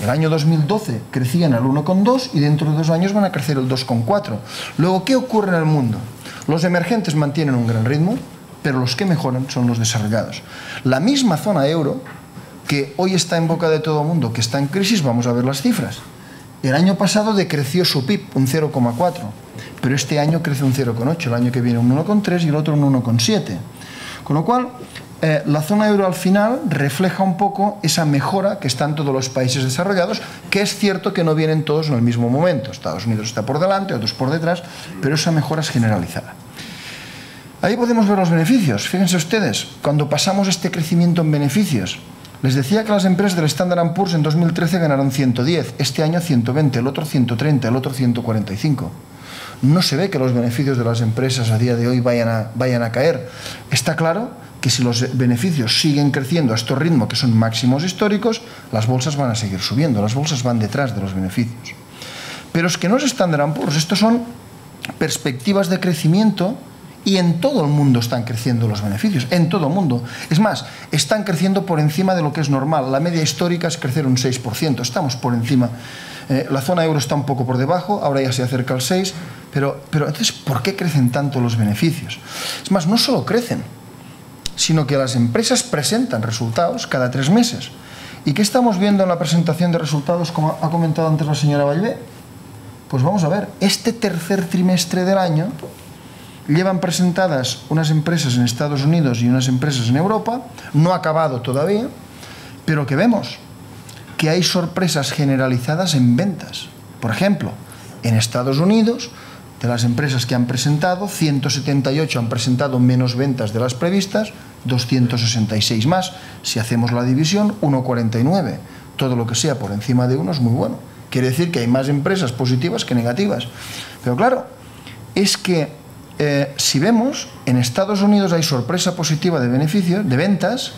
El año 2012 crecían al 1,2% y dentro de 2 años van a crecer el 2,4%. Luego, ¿qué ocurre en el mundo? Los emergentes mantienen un gran ritmo, pero los que mejoran son los desarrollados. La misma zona euro, que hoy está en boca de todo el mundo, que está en crisis, vamos a ver las cifras. El año pasado decreció su PIB un 0,4%, pero este año crece un 0,8%, el año que viene un 1,3% y el otro un 1,7%. Con lo cual, la zona euro al final refleja un poco esa mejora que está en todos los países desarrollados, que es cierto que no vienen todos en el mismo momento. Estados Unidos está por delante, otros por detrás, pero esa mejora es generalizada. Ahí podemos ver los beneficios. Fíjense ustedes, cuando pasamos este crecimiento en beneficios, les decía que las empresas del Standard & Poor's en 2013 ganaron 110, este año 120, el otro 130, el otro 145. No se ve que los beneficios de las empresas a día de hoy vayan a caer. Está claro que si los beneficios siguen creciendo a este ritmo, que son máximos históricos, las bolsas van a seguir subiendo, las bolsas van detrás de los beneficios. Pero es que no es Standard & Poor's, estos son perspectivas de crecimiento. Y en todo el mundo están creciendo los beneficios, en todo el mundo. Es más, están creciendo por encima de lo que es normal. La media histórica es crecer un 6%, estamos por encima. La zona euro está un poco por debajo, ahora ya se acerca al 6%, Pero entonces, ¿por qué crecen tanto los beneficios? Es más, no solo crecen, sino que las empresas presentan resultados cada 3 meses. ¿Y qué estamos viendo en la presentación de resultados, como ha comentado antes la señora Vallvé? Pues vamos a ver, este tercer trimestre del año llevan presentadas unas empresas en Estados Unidos y unas empresas en Europa, no ha acabado todavía, pero que vemos que hay sorpresas generalizadas en ventas. Por ejemplo, en Estados Unidos, de las empresas que han presentado, 178 han presentado menos ventas de las previstas, 266 más. Si hacemos la división, 1,49. Todo lo que sea por encima de 1 es muy bueno. Quiere decir que hay más empresas positivas que negativas. Pero claro, es que si vemos, en Estados Unidos hay sorpresa positiva de beneficios, de ventas,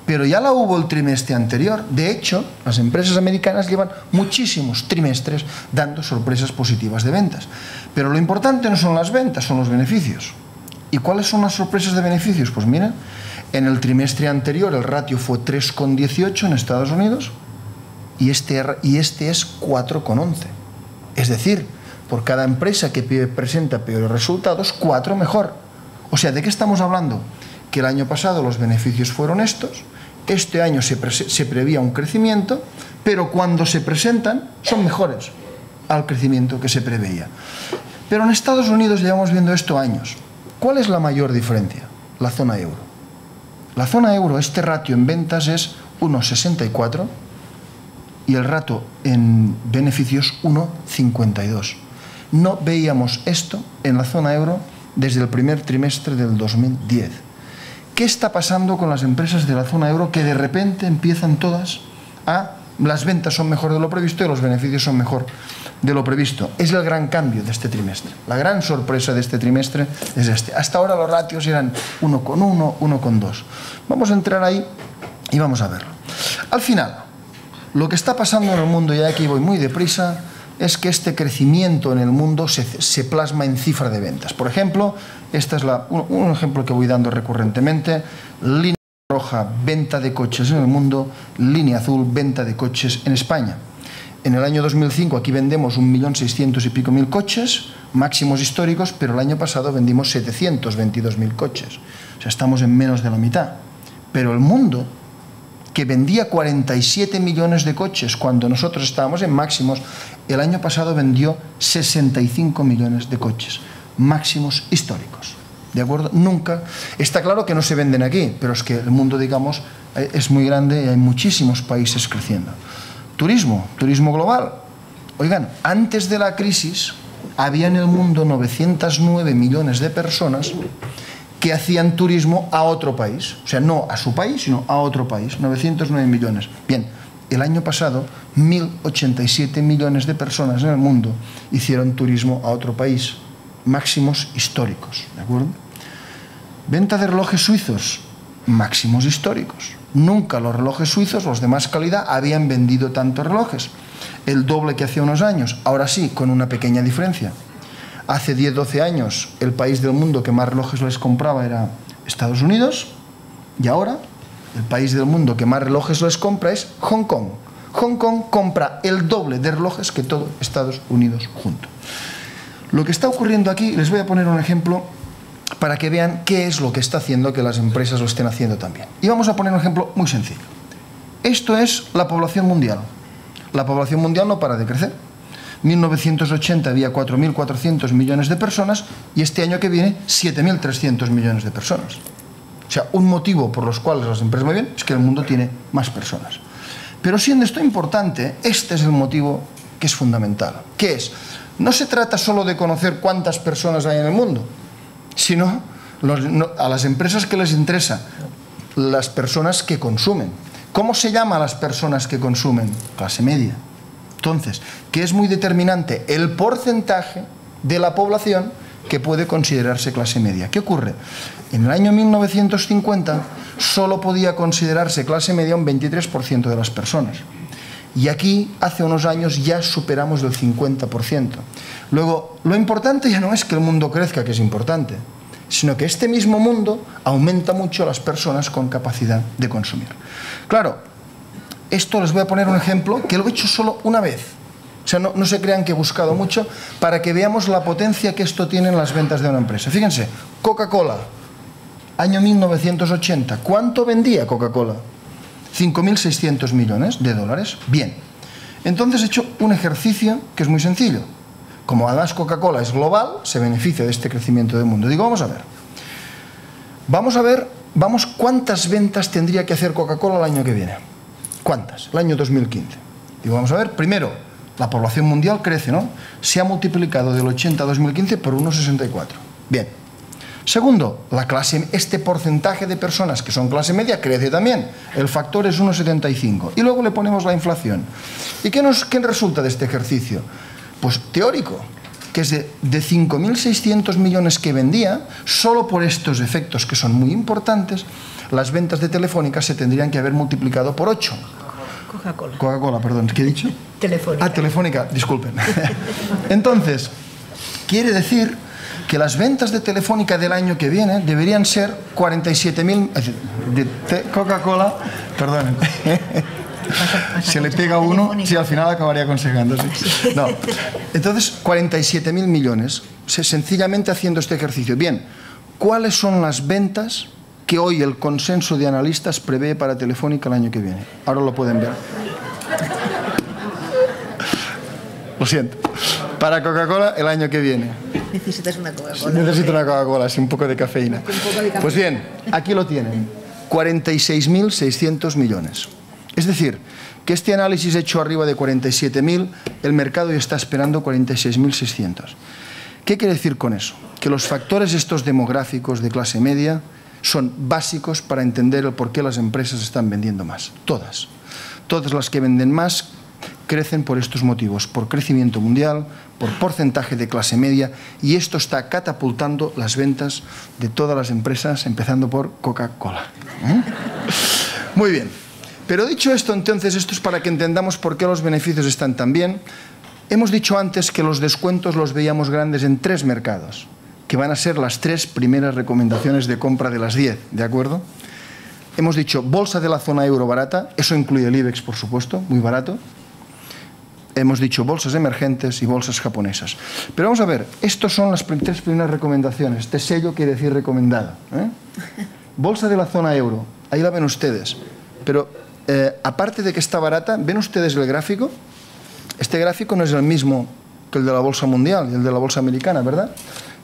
pero ya la hubo el trimestre anterior. De hecho, las empresas americanas llevan muchísimos trimestres dando sorpresas positivas de ventas. Pero lo importante no son las ventas, son los beneficios. ¿Y cuáles son las sorpresas de beneficios? Pues miren, en el trimestre anterior el ratio fue 3,18 en Estados Unidos y este es 4,11. Es decir, por cada empresa que presenta peores resultados, 4 mejor. O sea, ¿de qué estamos hablando? Que el año pasado los beneficios fueron estos, este año se prevía un crecimiento, pero cuando se presentan son mejores al crecimiento que se preveía. Pero en Estados Unidos llevamos viendo esto años. ¿Cuál es la mayor diferencia? La zona euro. La zona euro, este ratio en ventas es 1,64 y el ratio en beneficios 1,52. No veíamos esto en la zona euro desde el primer trimestre del 2010. ¿Qué está pasando con las empresas de la zona euro que de repente empiezan todas a... las ventas son mejor de lo previsto y los beneficios son mejor de lo previsto? Es el gran cambio de este trimestre. La gran sorpresa de este trimestre es este. Hasta ahora los ratios eran 1,1, 1,2. Vamos a entrar ahí y vamos a verlo. Al final, lo que está pasando en el mundo, y aquí voy muy deprisa, es que este crecimiento en el mundo se plasma en cifra de ventas. Por ejemplo, este es un ejemplo que voy dando recurrentemente. Línea roja, venta de coches en el mundo. Línea azul, venta de coches en España. En el año 2005 aquí vendemos 1.600.000 y pico coches, máximos históricos, pero el año pasado vendimos 722.000 coches. O sea, estamos en menos de la mitad. Pero el mundo, que vendía 47 millones de coches cuando nosotros estábamos en máximos, el año pasado vendió 65 millones de coches, máximos históricos. ¿De acuerdo? Nunca. Está claro que no se venden aquí, pero es que el mundo, digamos, es muy grande y hay muchísimos países creciendo. Turismo global. Oigan, antes de la crisis había en el mundo 909 millones de personas que hacían turismo a otro país. O sea, no a su país, sino a otro país. 909 millones. Bien, el año pasado 1.087 millones de personas en el mundo hicieron turismo a otro país. Máximos históricos, ¿de acuerdo? Venta de relojes suizos, máximos históricos. Nunca los relojes suizos, los de más calidad, habían vendido tantos relojes. El doble que hace unos años. Ahora sí, con una pequeña diferencia. Hace 10-12 años el país del mundo que más relojes les compraba era Estados Unidos, y ahora el país del mundo que más relojes les compra es Hong Kong. Hong Kong compra el doble de relojes que todo Estados Unidos junto. Lo que está ocurriendo aquí, les voy a poner un ejemplo para que vean qué es lo que está haciendo que las empresas lo estén haciendo también. Y vamos a poner un ejemplo muy sencillo. Esto es la población mundial. La población mundial no para de crecer. 1980 había 4.400 millones de personas y este año que viene 7.300 millones de personas. O sea, un motivo por los cuales las empresas muy bien es que el mundo tiene más personas. Pero siendo esto importante, este es el motivo que es fundamental. ¿Qué es? No se trata solo de conocer cuántas personas hay en el mundo, sino a las empresas que les interesa, las personas que consumen. ¿Cómo se llama a las personas que consumen? Clase media. Entonces, ¿qué es muy determinante? El porcentaje de la población que puede considerarse clase media. ¿Qué ocurre? En el año 1950 solo podía considerarse clase media un 23% de las personas. Y aquí, hace unos años, ya superamos el 50%. Luego, lo importante ya no es que el mundo crezca, que es importante, sino que este mismo mundo aumenta mucho a las personas con capacidad de consumir. Claro, esto les voy a poner un ejemplo que lo he hecho solo una vez. O sea, no se crean que he buscado mucho para que veamos la potencia que esto tiene en las ventas de una empresa. Fíjense, Coca-Cola, año 1980. ¿Cuánto vendía Coca-Cola? 5.600 millones de dólares. Bien. Entonces he hecho un ejercicio que es muy sencillo. Como además Coca-Cola es global, se beneficia de este crecimiento del mundo. Digo, vamos a ver cuántas ventas tendría que hacer Coca-Cola el año que viene. ¿Cuántas? El año 2015. Digo, vamos a ver, primero, la población mundial crece, ¿no? Se ha multiplicado del 80 a 2015 por 1,64. Bien. Segundo, este porcentaje de personas que son clase media crece también. El factor es 1,75. Y luego le ponemos la inflación. ¿Y qué resulta de este ejercicio? Pues teórico, que es de 5.600 millones que vendía, solo por estos efectos que son muy importantes, las ventas de Telefónica se tendrían que haber multiplicado por 8. Coca-Cola, perdón, ¿qué he dicho? Telefónica. Ah, Telefónica, disculpen. Entonces, quiere decir que las ventas de Telefónica del año que viene deberían ser 47.000... de Coca-Cola, perdón. Se le pega a uno, sí, al final acabaría aconsejando. Sí. No. Entonces, 47.000 millones, sencillamente haciendo este ejercicio. Bien, ¿cuáles son las ventas que hoy el consenso de analistas prevé para Telefónica el año que viene? Ahora lo pueden ver. Lo siento. Para Coca-Cola el año que viene. Necesitas una Coca-Cola. Necesito una Coca-Cola, sí, un poco de cafeína. Pues bien, aquí lo tienen. 46.600 millones. Es decir, que este análisis hecho arriba de 47.000, el mercado ya está esperando 46.600. ¿Qué quiere decir con eso? Que los factores estos demográficos de clase media son básicos para entender el por qué las empresas están vendiendo más. Todas. Todas las que venden más crecen por estos motivos, por crecimiento mundial, por porcentaje de clase media, y esto está catapultando las ventas de todas las empresas, empezando por Coca-Cola. Muy bien. Pero dicho esto, entonces, esto es para que entendamos por qué los beneficios están tan bien. Hemos dicho antes que los descuentos los veíamos grandes en 3 mercados, que van a ser las 3 primeras recomendaciones de compra de las 10, ¿de acuerdo? Hemos dicho bolsa de la zona euro barata, eso incluye el IBEX, por supuesto, muy barato. Hemos dicho bolsas emergentes y bolsas japonesas. Pero vamos a ver, estas son las 3 primeras recomendaciones. Este sello quiere decir recomendado. Bolsa de la zona euro, ahí la ven ustedes. Pero aparte de que está barata, ¿ven ustedes el gráfico? Este gráfico no es el mismo que el de la bolsa mundial y el de la bolsa americana, ¿verdad?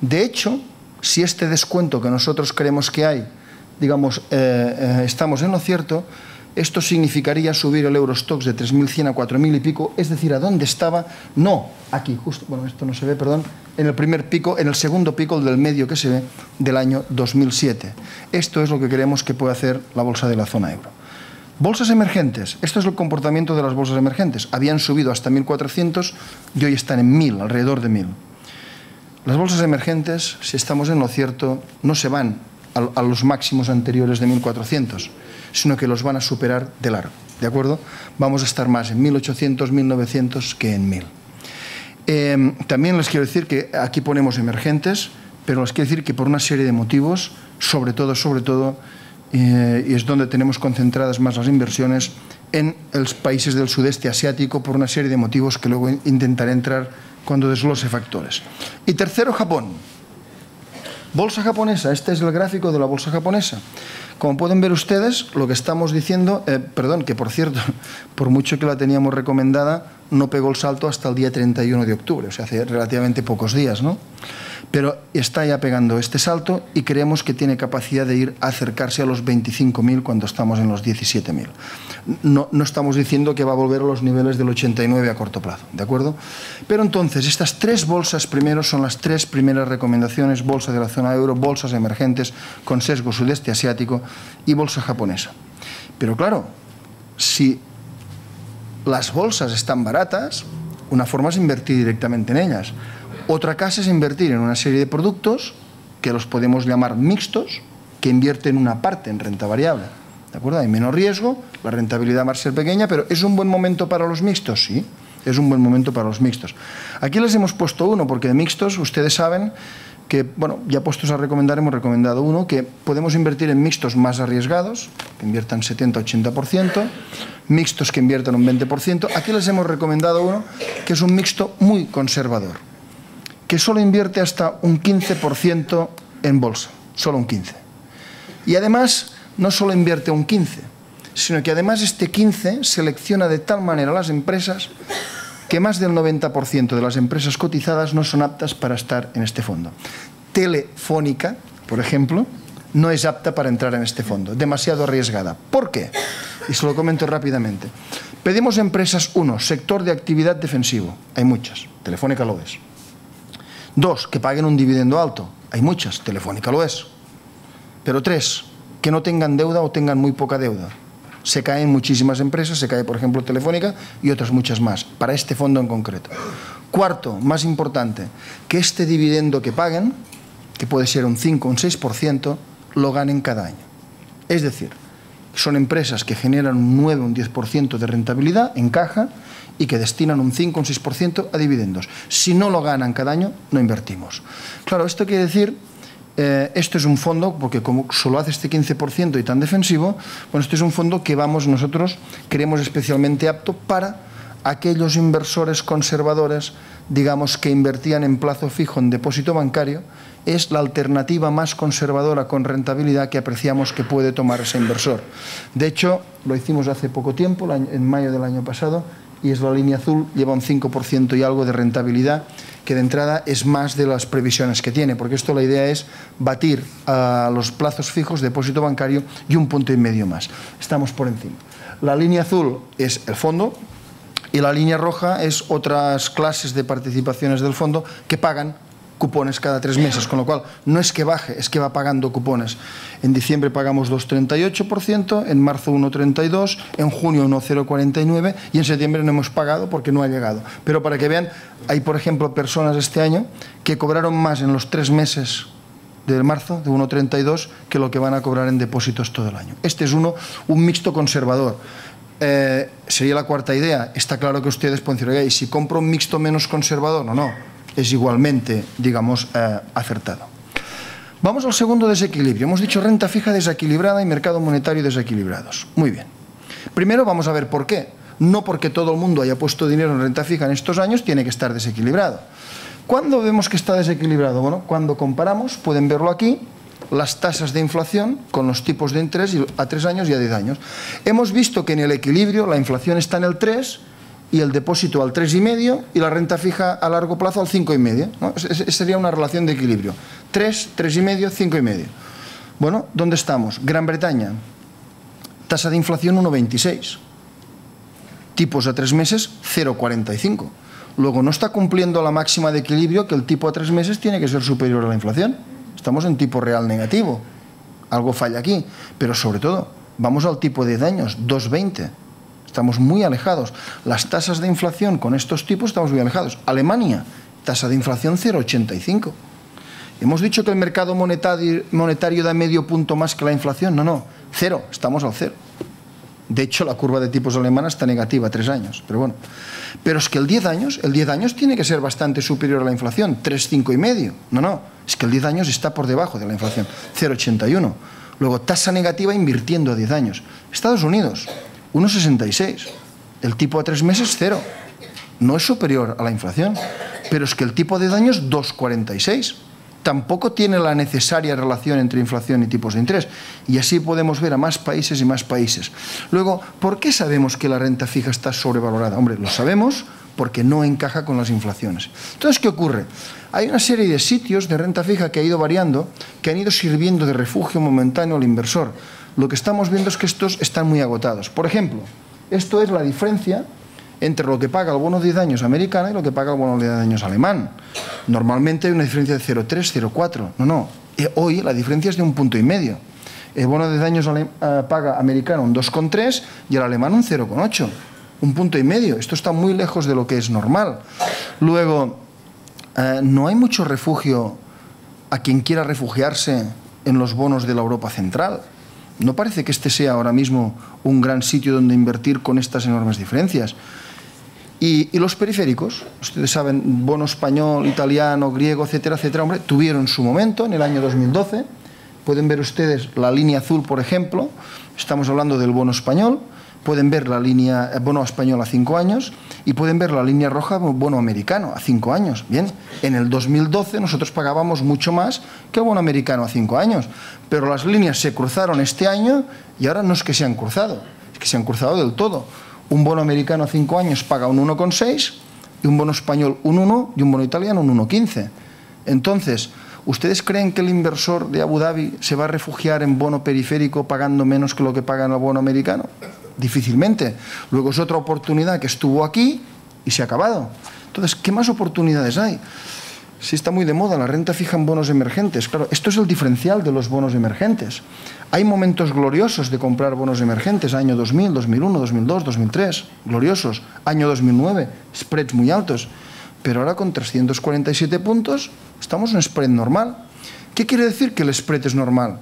De hecho, si este descuento que nosotros creemos que hay, digamos, estamos en lo cierto, esto significaría subir el Eurostoxx de 3.100 a 4.000 y pico, es decir, ¿a dónde estaba? No, aquí, justo, bueno, esto no se ve, perdón, en el primer pico, en el segundo pico, el del medio que se ve, del año 2007. Esto es lo que creemos que puede hacer la bolsa de la zona euro. Bolsas emergentes, esto es el comportamiento de las bolsas emergentes. Habían subido hasta 1.400 y hoy están en 1.000, alrededor de 1.000. Las bolsas emergentes, si estamos en lo cierto, no se van a los máximos anteriores de 1.400, sino que los van a superar de largo, ¿de acuerdo? Vamos a estar más en 1.800, 1.900 que en 1.000. También les quiero decir que aquí ponemos emergentes, pero les quiero decir que por una serie de motivos, sobre todo, y es donde tenemos concentradas más las inversiones, en los países del sudeste asiático, por una serie de motivos que luego intentaré entrar cuando desglose factores. Y tercero, Japón. Bolsa japonesa, este es el gráfico de la bolsa japonesa. Como pueden ver ustedes, lo que estamos diciendo, que por cierto, por mucho que la teníamos recomendada, no pegó el salto hasta el día 31 de octubre, o sea, hace relativamente pocos días, ¿no? Pero está ya pegando este salto y creemos que tiene capacidad de ir a acercarse a los 25.000 cuando estamos en los 17.000. No estamos diciendo que va a volver a los niveles del 89 a corto plazo, ¿de acuerdo? Pero entonces, estas 3 bolsas primero son las 3 primeras recomendaciones: bolsa de la zona euro, bolsas emergentes con sesgo sudeste asiático y bolsa japonesa. Pero claro, si las bolsas están baratas, una forma es invertir directamente en ellas. Otra casa es invertir en una serie de productos que los podemos llamar mixtos, que invierten una parte en renta variable. ¿De acuerdo? Hay menos riesgo, la rentabilidad va a ser pequeña, pero ¿es un buen momento para los mixtos? Sí, es un buen momento para los mixtos. Aquí les hemos puesto uno, porque de mixtos, ustedes saben, que, bueno, ya puestos a recomendar, hemos recomendado uno, que podemos invertir en mixtos más arriesgados, que inviertan 70-80%, mixtos que inviertan un 20%. Aquí les hemos recomendado uno que es un mixto muy conservador, que solo invierte hasta un 15% en bolsa, solo un 15%. Y además, no solo invierte un 15%, sino que además este 15% selecciona de tal manera las empresas que más del 90% de las empresas cotizadas no son aptas para estar en este fondo. Telefónica, por ejemplo, no es apta para entrar en este fondo, demasiado arriesgada. ¿Por qué? Y se lo comento rápidamente. Pedimos empresas, 1, sector de actividad defensivo, hay muchas, Telefónica lo es. 2, que paguen un dividendo alto, hay muchas, Telefónica lo es. Pero 3, que no tengan deuda o tengan muy poca deuda. Se caen muchísimas empresas, se cae por ejemplo Telefónica y otras muchas más, para este fondo en concreto. 4, más importante, que este dividendo que paguen, que puede ser un 5 o un 6%, lo ganen cada año. Es decir, son empresas que generan un 9 o un 10% de rentabilidad en caja y que destinan un 5 o un 6% a dividendos. Si no lo ganan cada año, no invertimos. Claro, esto quiere decir... esto es un fondo, porque como solo hace este 15% y tan defensivo, bueno, este es un fondo que nosotros creemos especialmente apto para aquellos inversores conservadores, digamos, que invertían en plazo fijo en depósito bancario. Es la alternativa más conservadora con rentabilidad que apreciamos que puede tomar ese inversor. De hecho, lo hicimos hace poco tiempo, en mayo del año pasado, y es la línea azul, lleva un 5% y algo de rentabilidad, que de entrada es más de las previsiones que tiene, porque esto la idea es batir a los plazos fijos, depósito bancario y 1,5 punto más. Estamos por encima. La línea azul es el fondo y la línea roja es otras clases de participaciones del fondo que pagan cupones cada 3 meses, con lo cual no es que baje, es que va pagando cupones. En diciembre pagamos 2,38%, en marzo 1,32%, en junio 1,049% y en septiembre no hemos pagado porque no ha llegado. Pero para que vean, hay por ejemplo personas este año que cobraron más en los 3 meses de marzo, de 1,32, que lo que van a cobrar en depósitos todo el año. Este es un mixto conservador. Sería la cuarta idea. Está claro que ustedes pueden decir, ¿y si compro un mixto menos conservador? No. Es igualmente, digamos, acertado. Vamos al segundo desequilibrio. Hemos dicho renta fija desequilibrada y mercado monetario desequilibrados. Muy bien. Primero vamos a ver por qué. No porque todo el mundo haya puesto dinero en renta fija en estos años tiene que estar desequilibrado. ¿Cuándo vemos que está desequilibrado? Bueno, cuando comparamos, pueden verlo aquí, las tasas de inflación con los tipos de interés a 3 años y a 10 años. Hemos visto que en el equilibrio la inflación está en el 3 y el depósito al 3,5 y la renta fija a largo plazo al 5,5, ¿no? Esa sería una relación de equilibrio. 3, 3,5, 5,5. Bueno, ¿dónde estamos? Gran Bretaña, tasa de inflación 1,26. Tipos a 3 meses 0,45. Luego no está cumpliendo la máxima de equilibrio, que el tipo a 3 meses tiene que ser superior a la inflación. Estamos en tipo real negativo. Algo falla aquí. Pero sobre todo, vamos al tipo de 10 años, 2,20. Estamos muy alejados. Las tasas de inflación con estos tipos estamos muy alejados. Alemania, tasa de inflación 0,85. Hemos dicho que el mercado monetario da medio punto más que la inflación. No, 0, estamos al 0. De hecho, la curva de tipos alemana está negativa 3 años. Pero bueno, pero es que el 10 años tiene que ser bastante superior a la inflación, 3, 5,5. No, es que el 10 años está por debajo de la inflación, 0,81. Luego, tasa negativa invirtiendo a 10 años. Estados Unidos, 1,66. El tipo a 3 meses, 0. No es superior a la inflación. Pero es que el tipo de daños, 2,46. Tampoco tiene la necesaria relación entre inflación y tipos de interés. Y así podemos ver a más países y más países. Luego, ¿por qué sabemos que la renta fija está sobrevalorada? Hombre, lo sabemos porque no encaja con las inflaciones. Entonces, ¿qué ocurre? Hay una serie de sitios de renta fija que ha ido variando, que han ido sirviendo de refugio momentáneo al inversor. Lo que estamos viendo es que estos están muy agotados. Por ejemplo, esto es la diferencia entre lo que paga el bono de 10 años americano y lo que paga el bono de 10 años alemán. Normalmente hay una diferencia de 0,3, 0,4. No. Hoy la diferencia es de 1,5 puntos. El bono de 10 años paga americano un 2,3 y el alemán un 0,8. 1,5 puntos. Esto está muy lejos de lo que es normal. Luego, no hay mucho refugio a quien quiera refugiarse en los bonos de la Europa Central. No parece que este sea ahora mismo un gran sitio donde invertir con estas enormes diferencias. Y los periféricos, ustedes saben, bono español, italiano, griego, etcétera, etcétera, hombre, tuvieron su momento en el año 2012. Pueden ver ustedes la línea azul, por ejemplo, estamos hablando del bono español, pueden ver la línea bono español a 5 años y pueden ver la línea roja bono americano a 5 años. Bien, en el 2012 nosotros pagábamos mucho más que el bono americano a 5 años, pero las líneas se cruzaron este año y ahora no es que se han cruzado, es que se han cruzado del todo. Un bono americano a 5 años paga un 1,6 y un bono español un 1 y un bono italiano un 1,15. Entonces, ¿ustedes creen que el inversor de Abu Dhabi se va a refugiar en bono periférico pagando menos que lo que paga en el bono americano? Difícilmente. Luego es otra oportunidad que estuvo aquí y se ha acabado. Entonces, ¿qué más oportunidades hay? Sí, está muy de moda la renta fija en bonos emergentes. Claro, esto es el diferencial de los bonos emergentes. Hay momentos gloriosos de comprar bonos emergentes, año 2000, 2001, 2002, 2003, gloriosos. Año 2009, spreads muy altos. Pero ahora con 347 puntos estamos en spread normal. ¿Qué quiere decir que el spread es normal?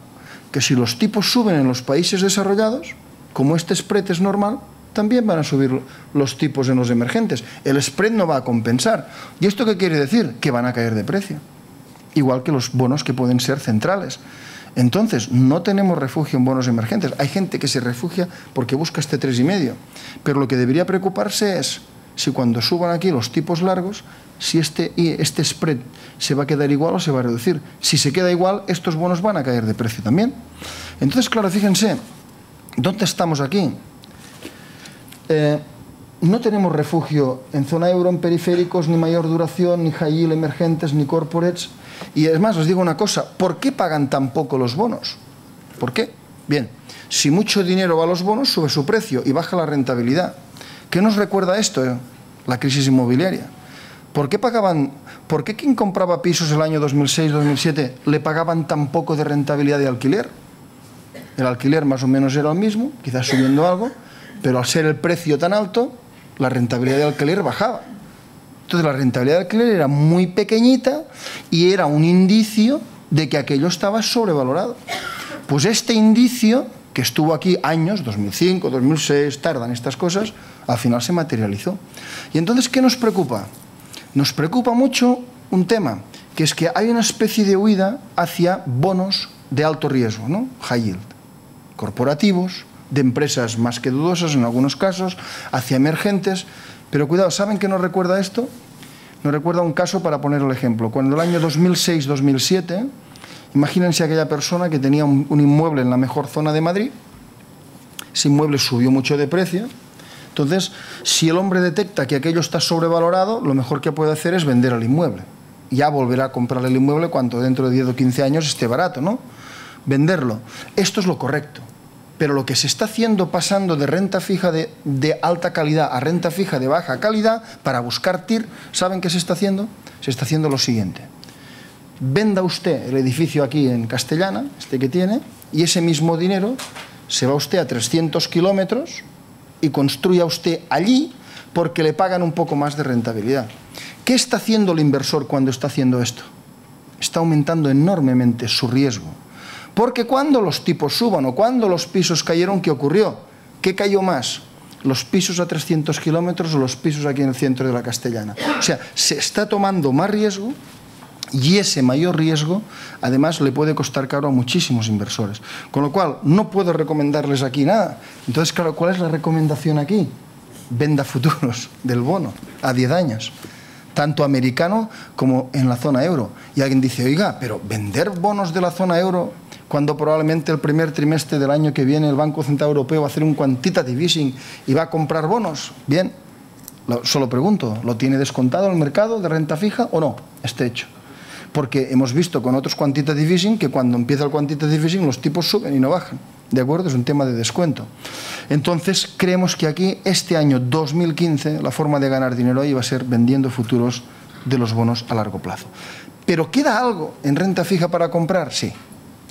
Que si los tipos suben en los países desarrollados, como este spread es normal, también van a subir los tipos en los emergentes. El spread no va a compensar. ¿Y esto qué quiere decir? Que van a caer de precio. Igual que los bonos que pueden ser centrales. Entonces, no tenemos refugio en bonos emergentes. Hay gente que se refugia porque busca este 3,5. Pero lo que debería preocuparse es si cuando suban aquí los tipos largos, si este spread se va a quedar igual o se va a reducir. Si se queda igual, estos bonos van a caer de precio también. Entonces, claro, fíjense, ¿dónde estamos aquí? No tenemos refugio en zona euro, en periféricos, ni mayor duración, ni high yield emergentes, ni corporates. Y es más, os digo una cosa, ¿por qué pagan tan poco los bonos? ¿Por qué? Bien, si mucho dinero va a los bonos, sube su precio y baja la rentabilidad. ¿Qué nos recuerda esto? La crisis inmobiliaria. ¿Por qué quien compraba pisos el año 2006-2007 le pagaban tan poco de rentabilidad de alquiler? El alquiler más o menos era el mismo, quizás subiendo algo, pero al ser el precio tan alto, la rentabilidad de alquiler bajaba. Entonces la rentabilidad de alquiler era muy pequeñita y era un indicio de que aquello estaba sobrevalorado. Pues este indicio, que estuvo aquí años, 2005, 2006, tardan estas cosas, al final se materializó. Y entonces, ¿qué nos preocupa? Nos preocupa mucho un tema, que es que hay una especie de huida hacia bonos de alto riesgo, ¿no? High yield, corporativos, de empresas más que dudosas en algunos casos, hacia emergentes. Pero cuidado, ¿saben qué nos recuerda esto? Nos recuerda un caso para poner el ejemplo. Cuando el año 2006-2007, imagínense aquella persona que tenía un inmueble en la mejor zona de Madrid, ese inmueble subió mucho de precio. Entonces, si el hombre detecta que aquello está sobrevalorado, lo mejor que puede hacer es vender el inmueble. Ya volverá a comprar el inmueble cuando dentro de 10 o 15 años esté barato, ¿no? Venderlo. Esto es lo correcto. Pero lo que se está haciendo pasando de renta fija de alta calidad a renta fija de baja calidad para buscar TIR, ¿saben qué se está haciendo? Se está haciendo lo siguiente. Venda usted el edificio aquí en Castellana, este que tiene, y ese mismo dinero se va usted a 300 kilómetros y construya usted allí porque le pagan un poco más de rentabilidad. ¿Qué está haciendo el inversor cuando está haciendo esto? Está aumentando enormemente su riesgo. Porque cuando los tipos suban o cuando los pisos cayeron, ¿qué ocurrió? ¿Qué cayó más? ¿Los pisos a 300 kilómetros o los pisos aquí en el centro de la Castellana? O sea, se está tomando más riesgo y ese mayor riesgo, además, le puede costar caro a muchísimos inversores. Con lo cual, no puedo recomendarles aquí nada. Entonces, claro, ¿cuál es la recomendación aquí? Venda futuros del bono a 10 años. Tanto americano como en la zona euro. Y alguien dice, oiga, pero vender bonos de la zona euro cuando probablemente el primer trimestre del año que viene el Banco Central Europeo va a hacer un quantitative easing y va a comprar bonos. Bien, solo pregunto, ¿lo tiene descontado el mercado de renta fija o no? Este hecho. Porque hemos visto con otros quantitative easing que cuando empieza el quantitative easing los tipos suben y no bajan. ¿De acuerdo? Es un tema de descuento. Entonces, creemos que aquí, este año 2015, la forma de ganar dinero ahí va a ser vendiendo futuros de los bonos a largo plazo. ¿Pero queda algo en renta fija para comprar? Sí.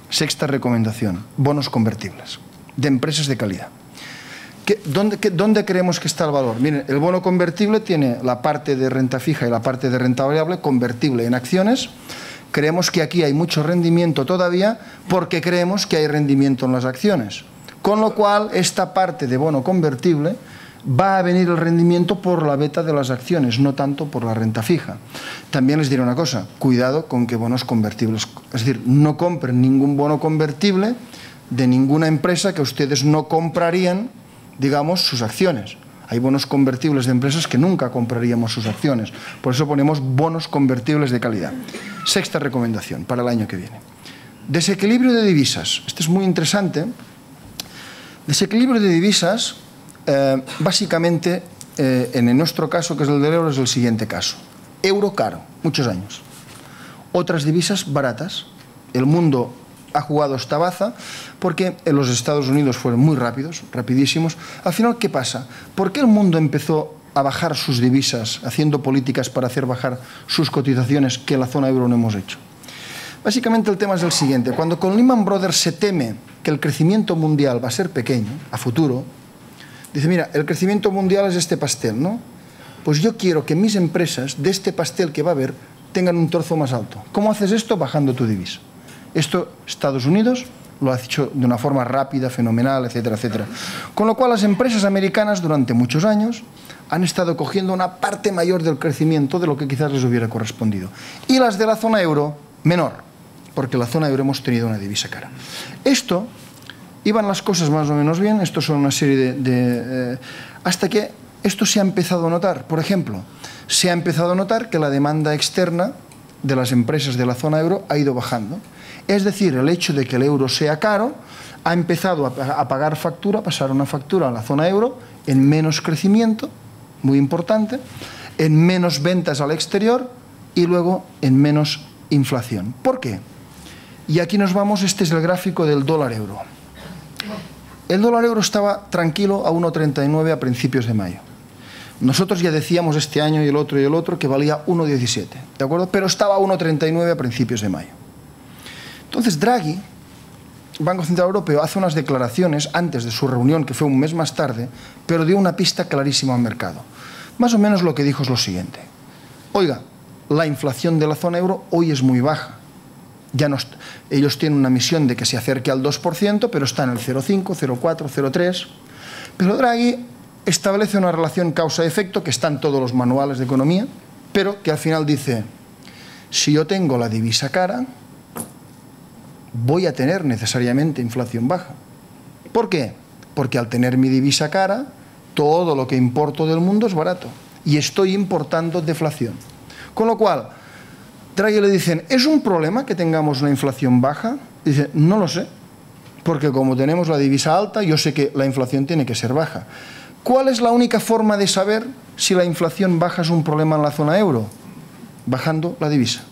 Sexta recomendación, bonos convertibles, de empresas de calidad. ¿Dónde creemos que está el valor? Miren, el bono convertible tiene la parte de renta fija y la parte de renta variable convertible en acciones. Creemos que aquí hay mucho rendimiento todavía porque creemos que hay rendimiento en las acciones. Con lo cual, esta parte de bono convertible va a venir el rendimiento por la beta de las acciones, no tanto por la renta fija. También les diré una cosa, cuidado con que bonos convertibles, es decir, no compren ningún bono convertible de ninguna empresa que ustedes no comprarían, digamos, sus acciones. Hay bonos convertibles de empresas que nunca compraríamos sus acciones. Por eso ponemos bonos convertibles de calidad. Sexta recomendación para el año que viene. Desequilibrio de divisas. Este es muy interesante. Desequilibrio de divisas, básicamente, en nuestro caso, que es el del euro, es el siguiente caso. Euro caro, muchos años. Otras divisas baratas. El mundo ha jugado esta baza porque en los Estados Unidos fueron muy rápidos, rapidísimos. Al final, ¿qué pasa? ¿Por qué el mundo empezó a bajar sus divisas, haciendo políticas para hacer bajar sus cotizaciones que en la zona euro no hemos hecho? Básicamente el tema es el siguiente. Cuando con Lehman Brothers se teme que el crecimiento mundial va a ser pequeño, a futuro, dice, mira, el crecimiento mundial es este pastel, ¿no? Pues yo quiero que mis empresas, de este pastel que va a haber, tengan un trozo más alto. ¿Cómo haces esto? Bajando tu divisa. Esto Estados Unidos lo ha hecho de una forma rápida, fenomenal, etcétera, etcétera. Con lo cual las empresas americanas durante muchos años han estado cogiendo una parte mayor del crecimiento de lo que quizás les hubiera correspondido. Y las de la zona euro, menor, porque en la zona euro hemos tenido una divisa cara. Esto, iban las cosas más o menos bien, esto son una serie hasta que esto se ha empezado a notar. Por ejemplo, se ha empezado a notar que la demanda externa de las empresas de la zona euro ha ido bajando. Es decir, el hecho de que el euro sea caro ha empezado a pagar factura, a pasar una factura a la zona euro en menos crecimiento, muy importante, en menos ventas al exterior y luego en menos inflación. ¿Por qué? Y aquí nos vamos, este es el gráfico del dólar euro. El dólar euro estaba tranquilo a 1,39 a principios de mayo. Nosotros ya decíamos este año y el otro que valía 1,17, ¿de acuerdo? Pero estaba a 1,39 a principios de mayo. Entonces Draghi, Banco Central Europeo, hace unas declaraciones antes de su reunión, que fue un mes más tarde, pero dio una pista clarísima al mercado. Más o menos lo que dijo es lo siguiente. Oiga, la inflación de la zona euro hoy es muy baja. Ellos tienen una misión de que se acerque al 2%, pero está en el 0,5, 0,4, 0,3. Pero Draghi establece una relación causa-efecto que está en todos los manuales de economía, pero que al final dice, si yo tengo la divisa cara, voy a tener necesariamente inflación baja. ¿Por qué? Porque al tener mi divisa cara, todo lo que importo del mundo es barato y estoy importando deflación. Con lo cual, Draghi le dicen, ¿es un problema que tengamos una inflación baja? Dice, no lo sé, porque como tenemos la divisa alta, yo sé que la inflación tiene que ser baja. ¿Cuál es la única forma de saber si la inflación baja es un problema en la zona euro? Bajando la divisa.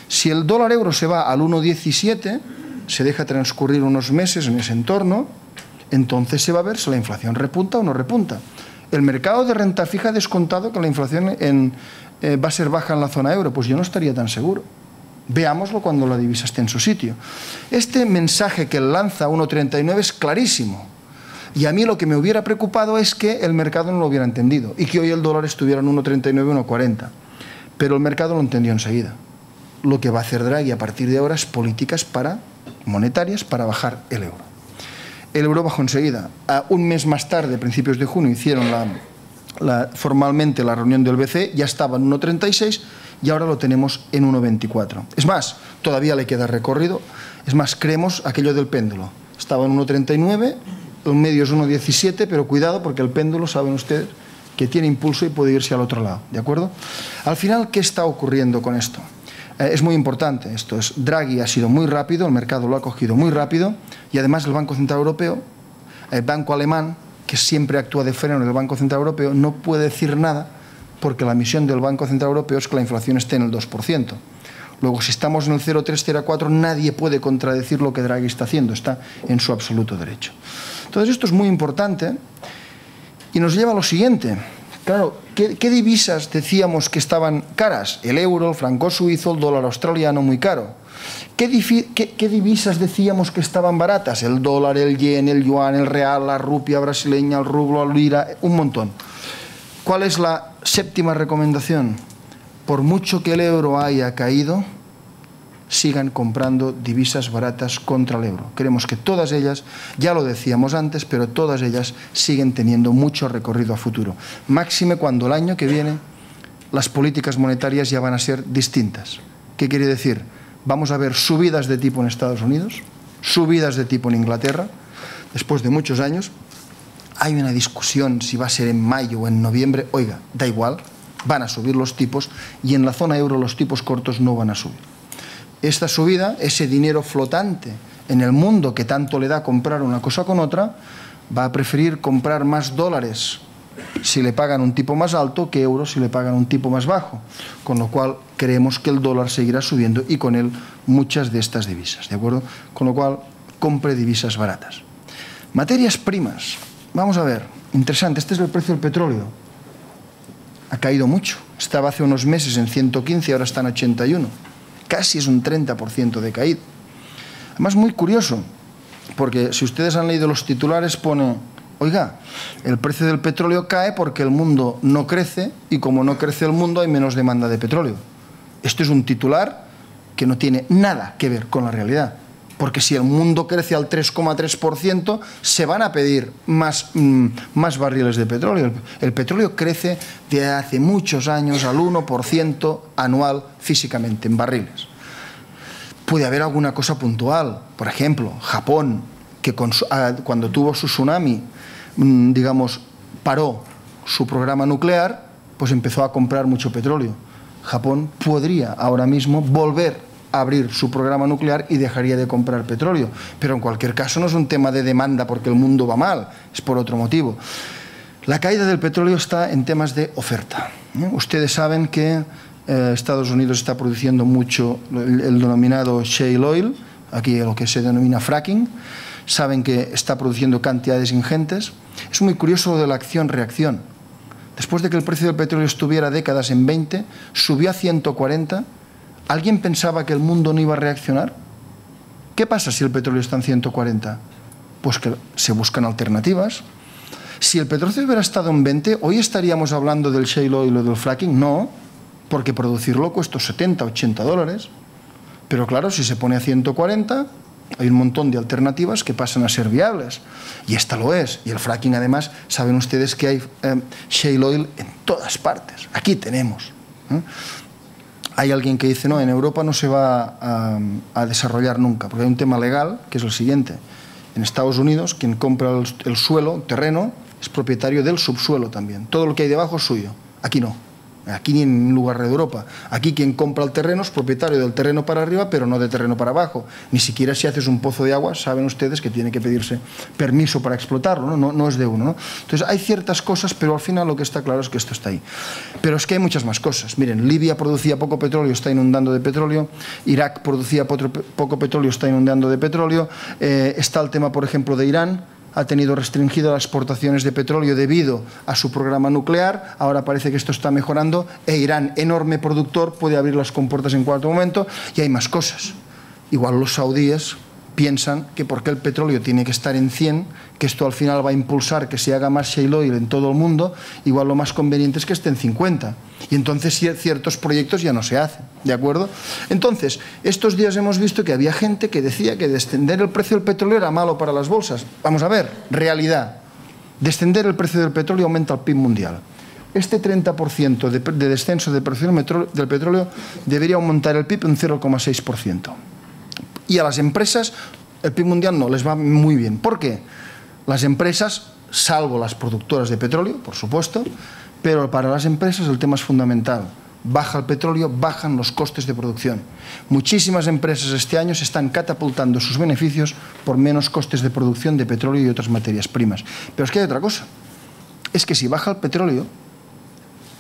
Si el dólar euro se va al 1,17, se deja transcurrir unos meses en ese entorno, entonces se va a ver si la inflación repunta o no repunta. El mercado de renta fija ha descontado que la inflación va a ser baja en la zona euro. Pues yo no estaría tan seguro. Veámoslo cuando la divisa esté en su sitio. Este mensaje que lanza 1,39 es clarísimo. Y a mí lo que me hubiera preocupado es que el mercado no lo hubiera entendido y que hoy el dólar estuviera en 1,39, 1,40. Pero el mercado lo entendió enseguida. Lo que va a hacer Draghi a partir de ahora es políticas monetarias para bajar el euro. El euro bajó enseguida. Un mes más tarde, principios de junio, hicieron formalmente la reunión del BCE, ya estaba en 1,36 y ahora lo tenemos en 1,24. Es más, todavía le queda recorrido. Es más, creemos aquello del péndulo. Estaba en 1,39, el medio es 1,17, pero cuidado porque el péndulo, saben ustedes, que tiene impulso y puede irse al otro lado, ¿de acuerdo? Al final, ¿qué está ocurriendo con esto? Es muy importante esto. Draghi ha sido muy rápido, el mercado lo ha cogido muy rápido y además el Banco Central Europeo, el banco alemán, que siempre actúa de freno del Banco Central Europeo, no puede decir nada porque la misión del Banco Central Europeo es que la inflación esté en el 2%. Luego, si estamos en el 0,3, 0,4, nadie puede contradecir lo que Draghi está haciendo, está en su absoluto derecho. Entonces, esto es muy importante y nos lleva a lo siguiente. Claro, ¿qué divisas decíamos que estaban caras? El euro, el franco suizo, el dólar australiano, muy caro. ¿Qué divisas decíamos que estaban baratas? El dólar, el yen, el yuan, el real, la rupia brasileña, el rublo, la lira, un montón. ¿Cuál es la séptima recomendación? Por mucho que el euro haya caído, sigan comprando divisas baratas contra el euro. Creemos que todas ellas, ya lo decíamos antes, pero todas ellas siguen teniendo mucho recorrido a futuro. Máxime cuando el año que viene las políticas monetarias ya van a ser distintas. ¿Qué quiere decir? Vamos a ver subidas de tipo en Estados Unidos, subidas de tipo en Inglaterra, después de muchos años. Hay una discusión si va a ser en mayo o en noviembre. Oiga, da igual, van a subir los tipos y en la zona euro los tipos cortos no van a subir. Esta subida, ese dinero flotante en el mundo que tanto le da comprar una cosa con otra, va a preferir comprar más dólares si le pagan un tipo más alto que euros si le pagan un tipo más bajo. Con lo cual creemos que el dólar seguirá subiendo y con él muchas de estas divisas, ¿de acuerdo? Con lo cual compre divisas baratas. Materias primas. Vamos a ver, interesante, este es el precio del petróleo. Ha caído mucho. Estaba hace unos meses en 115 y ahora está en 81. Casi es un 30% de caída. Además, muy curioso, porque si ustedes han leído los titulares pone, oiga, el precio del petróleo cae porque el mundo no crece y como no crece el mundo hay menos demanda de petróleo. Esto es un titular que no tiene nada que ver con la realidad. Porque si el mundo crece al 3,3%, se van a pedir más barriles de petróleo. El petróleo crece desde hace muchos años al 1% anual físicamente en barriles. Puede haber alguna cosa puntual. Por ejemplo, Japón, que cuando tuvo su tsunami, digamos, paró su programa nuclear, pues empezó a comprar mucho petróleo. Japón podría ahora mismo volver abrir su programa nuclear y dejaría de comprar petróleo. Pero en cualquier caso no es un tema de demanda porque el mundo va mal, es por otro motivo. La caída del petróleo está en temas de oferta. Ustedes saben que Estados Unidos está produciendo mucho el denominado shale oil, aquí lo que se denomina fracking. Saben que está produciendo cantidades ingentes. Es muy curioso lo de la acción-reacción. Después de que el precio del petróleo estuviera décadas en 20, subió a 140. ¿Alguien pensaba que el mundo no iba a reaccionar? ¿Qué pasa si el petróleo está en 140? Pues que se buscan alternativas. Si el petróleo hubiera estado en 20, ¿hoy estaríamos hablando del shale oil o del fracking? No, porque producirlo cuesta 70, 80 dólares. Pero claro, si se pone a 140, hay un montón de alternativas que pasan a ser viables. Y esta lo es. Y el fracking, además, saben ustedes que hay shale oil en todas partes. Aquí tenemos. Hay alguien que dice, no, en Europa no se va a desarrollar nunca, porque hay un tema legal, que es el siguiente. En Estados Unidos, quien compra el suelo, el terreno, es propietario del subsuelo también. Todo lo que hay debajo es suyo. Aquí no. Aquí ni en un lugar de Europa. Aquí quien compra el terreno es propietario del terreno para arriba, pero no de terreno para abajo. Ni siquiera si haces un pozo de agua, saben ustedes que tiene que pedirse permiso para explotarlo, ¿no? No es de uno, ¿no? Entonces hay ciertas cosas, pero al final lo que está claro es que esto está ahí. Pero es que hay muchas más cosas. Miren, Libia producía poco petróleo, está inundando de petróleo. Irak producía poco petróleo, está inundando de petróleo. Está el tema, por ejemplo, de Irán. Ha tenido restringido las exportaciones de petróleo debido a su programa nuclear. Ahora parece que esto está mejorando. E Irán, enorme productor, puede abrir las compuertas en cualquier momento. Y hay más cosas. Igual los saudíes piensan que porque el petróleo tiene que estar en 100, que esto al final va a impulsar que se haga más shale oil en todo el mundo, igual lo más conveniente es que esté en 50. Y entonces ciertos proyectos ya no se hacen, ¿de acuerdo? Entonces, estos días hemos visto que había gente que decía que descender el precio del petróleo era malo para las bolsas. Vamos a ver, realidad. Descender el precio del petróleo aumenta el PIB mundial. Este 30% de descenso del precio del petróleo debería aumentar el PIB un 0,6%. Y a las empresas, el PIB mundial no les va muy bien. ¿Por qué? Las empresas, salvo las productoras de petróleo, por supuesto, pero para las empresas el tema es fundamental. Baja el petróleo, bajan los costes de producción. Muchísimas empresas este año se están catapultando sus beneficios por menos costes de producción de petróleo y otras materias primas. Pero es que hay otra cosa. Es que si baja el petróleo,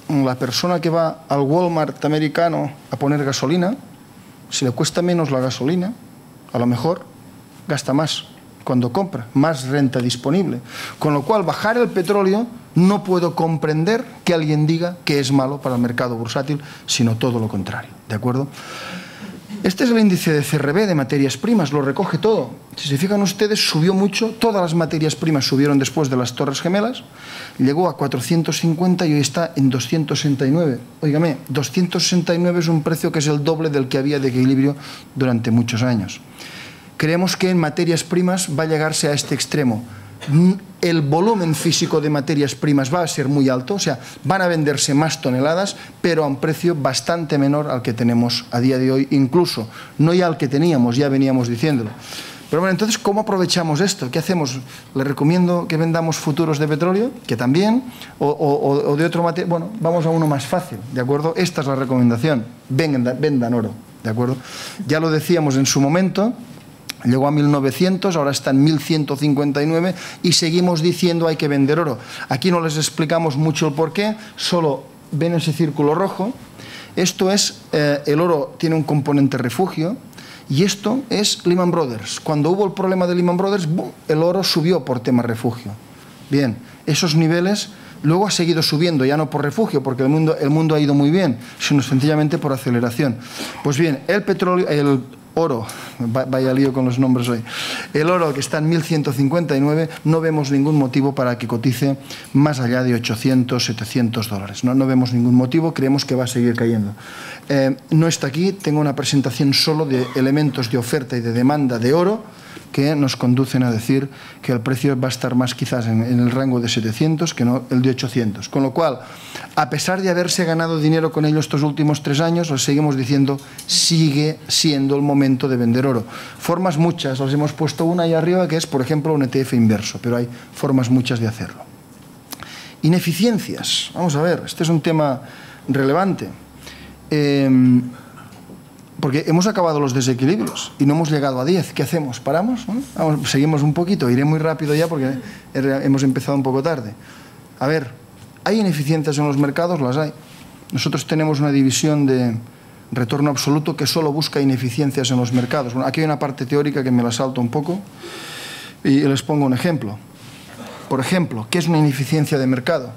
la persona que va al Walmart americano a poner gasolina, si le cuesta menos la gasolina, a lo mejor gasta más cuando compra, más renta disponible. Con lo cual, bajar el petróleo no puedo comprender que alguien diga que es malo para el mercado bursátil, sino todo lo contrario, ¿de acuerdo? Este es el índice de CRB de materias primas, lo recoge todo. Si se fijan ustedes, subió mucho, todas las materias primas subieron después de las Torres Gemelas, llegó a 450 y hoy está en 269. Óigame, 269 es un precio que es el doble del que había de equilibrio durante muchos años. Creemos que en materias primas va a llegarse a este extremo. El volumen físico de materias primas va a ser muy alto, o sea, van a venderse más toneladas, pero a un precio bastante menor al que tenemos a día de hoy, incluso, no ya al que teníamos, ya veníamos diciéndolo. Pero bueno, entonces, ¿cómo aprovechamos esto? ¿Qué hacemos? ¿Le recomiendo que vendamos futuros de petróleo? Que también, o de otro material. Bueno, vamos a uno más fácil, ¿de acuerdo? Esta es la recomendación, vendan oro, ¿de acuerdo? Ya lo decíamos en su momento. Llegó a 1900, ahora está en 1159 y seguimos diciendo hay que vender oro. Aquí no les explicamos mucho el porqué, solo ven ese círculo rojo. Esto es, el oro tiene un componente refugio y esto es Lehman Brothers. Cuando hubo el problema de Lehman Brothers, ¡boom!, el oro subió por tema refugio. Bien, esos niveles luego ha seguido subiendo, ya no por refugio, porque el mundo ha ido muy bien, sino sencillamente por aceleración. Pues bien, el petróleo, el oro, vaya lío con los nombres hoy, el oro que está en 1159, no vemos ningún motivo para que cotice más allá de 800, 700 dólares. No vemos ningún motivo, creemos que va a seguir cayendo. No está aquí, tengo una presentación solo de elementos de oferta y de demanda de oro que nos conducen a decir que el precio va a estar más quizás en el rango de 700 que no el de 800. Con lo cual, a pesar de haberse ganado dinero con ello estos últimos 3 años, les seguimos diciendo, sigue siendo el momento de vender oro. Formas muchas, les hemos puesto una ahí arriba que es, por ejemplo, un ETF inverso, pero hay formas muchas de hacerlo. Ineficiencias. Vamos a ver, este es un tema relevante. Porque hemos acabado los desequilibrios y no hemos llegado a 10. ¿Qué hacemos? ¿Paramos? Vamos, seguimos un poquito. Iré muy rápido ya porque hemos empezado un poco tarde. A ver, ¿hay ineficiencias en los mercados? Las hay. Nosotros tenemos una división de retorno absoluto que solo busca ineficiencias en los mercados. Bueno, aquí hay una parte teórica que me la salto un poco y les pongo un ejemplo. Por ejemplo, ¿qué es una ineficiencia de mercado?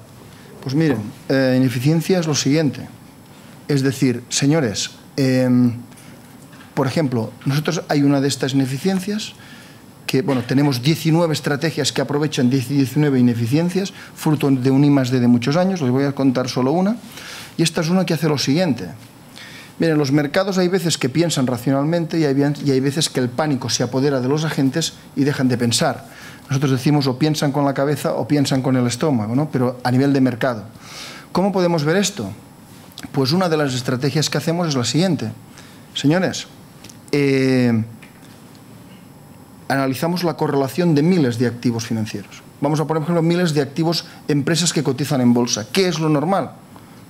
Pues miren, ineficiencia es lo siguiente. Es decir, señores, por ejemplo, nosotros hay una de estas ineficiencias que, bueno, tenemos 19 estrategias que aprovechan 19 ineficiencias, fruto de un I+D de muchos años, les voy a contar solo una, y esta es una que hace lo siguiente. Miren, los mercados hay veces que piensan racionalmente y hay veces que el pánico se apodera de los agentes y dejan de pensar. Nosotros decimos o piensan con la cabeza o piensan con el estómago, ¿no? Pero a nivel de mercado. ¿Cómo podemos ver esto? Pues una de las estrategias que hacemos es la siguiente. Señores, analizamos la correlación de miles de activos financieros. Vamos a poner, por ejemplo, miles de activos, empresas que cotizan en bolsa. ¿Qué es lo normal?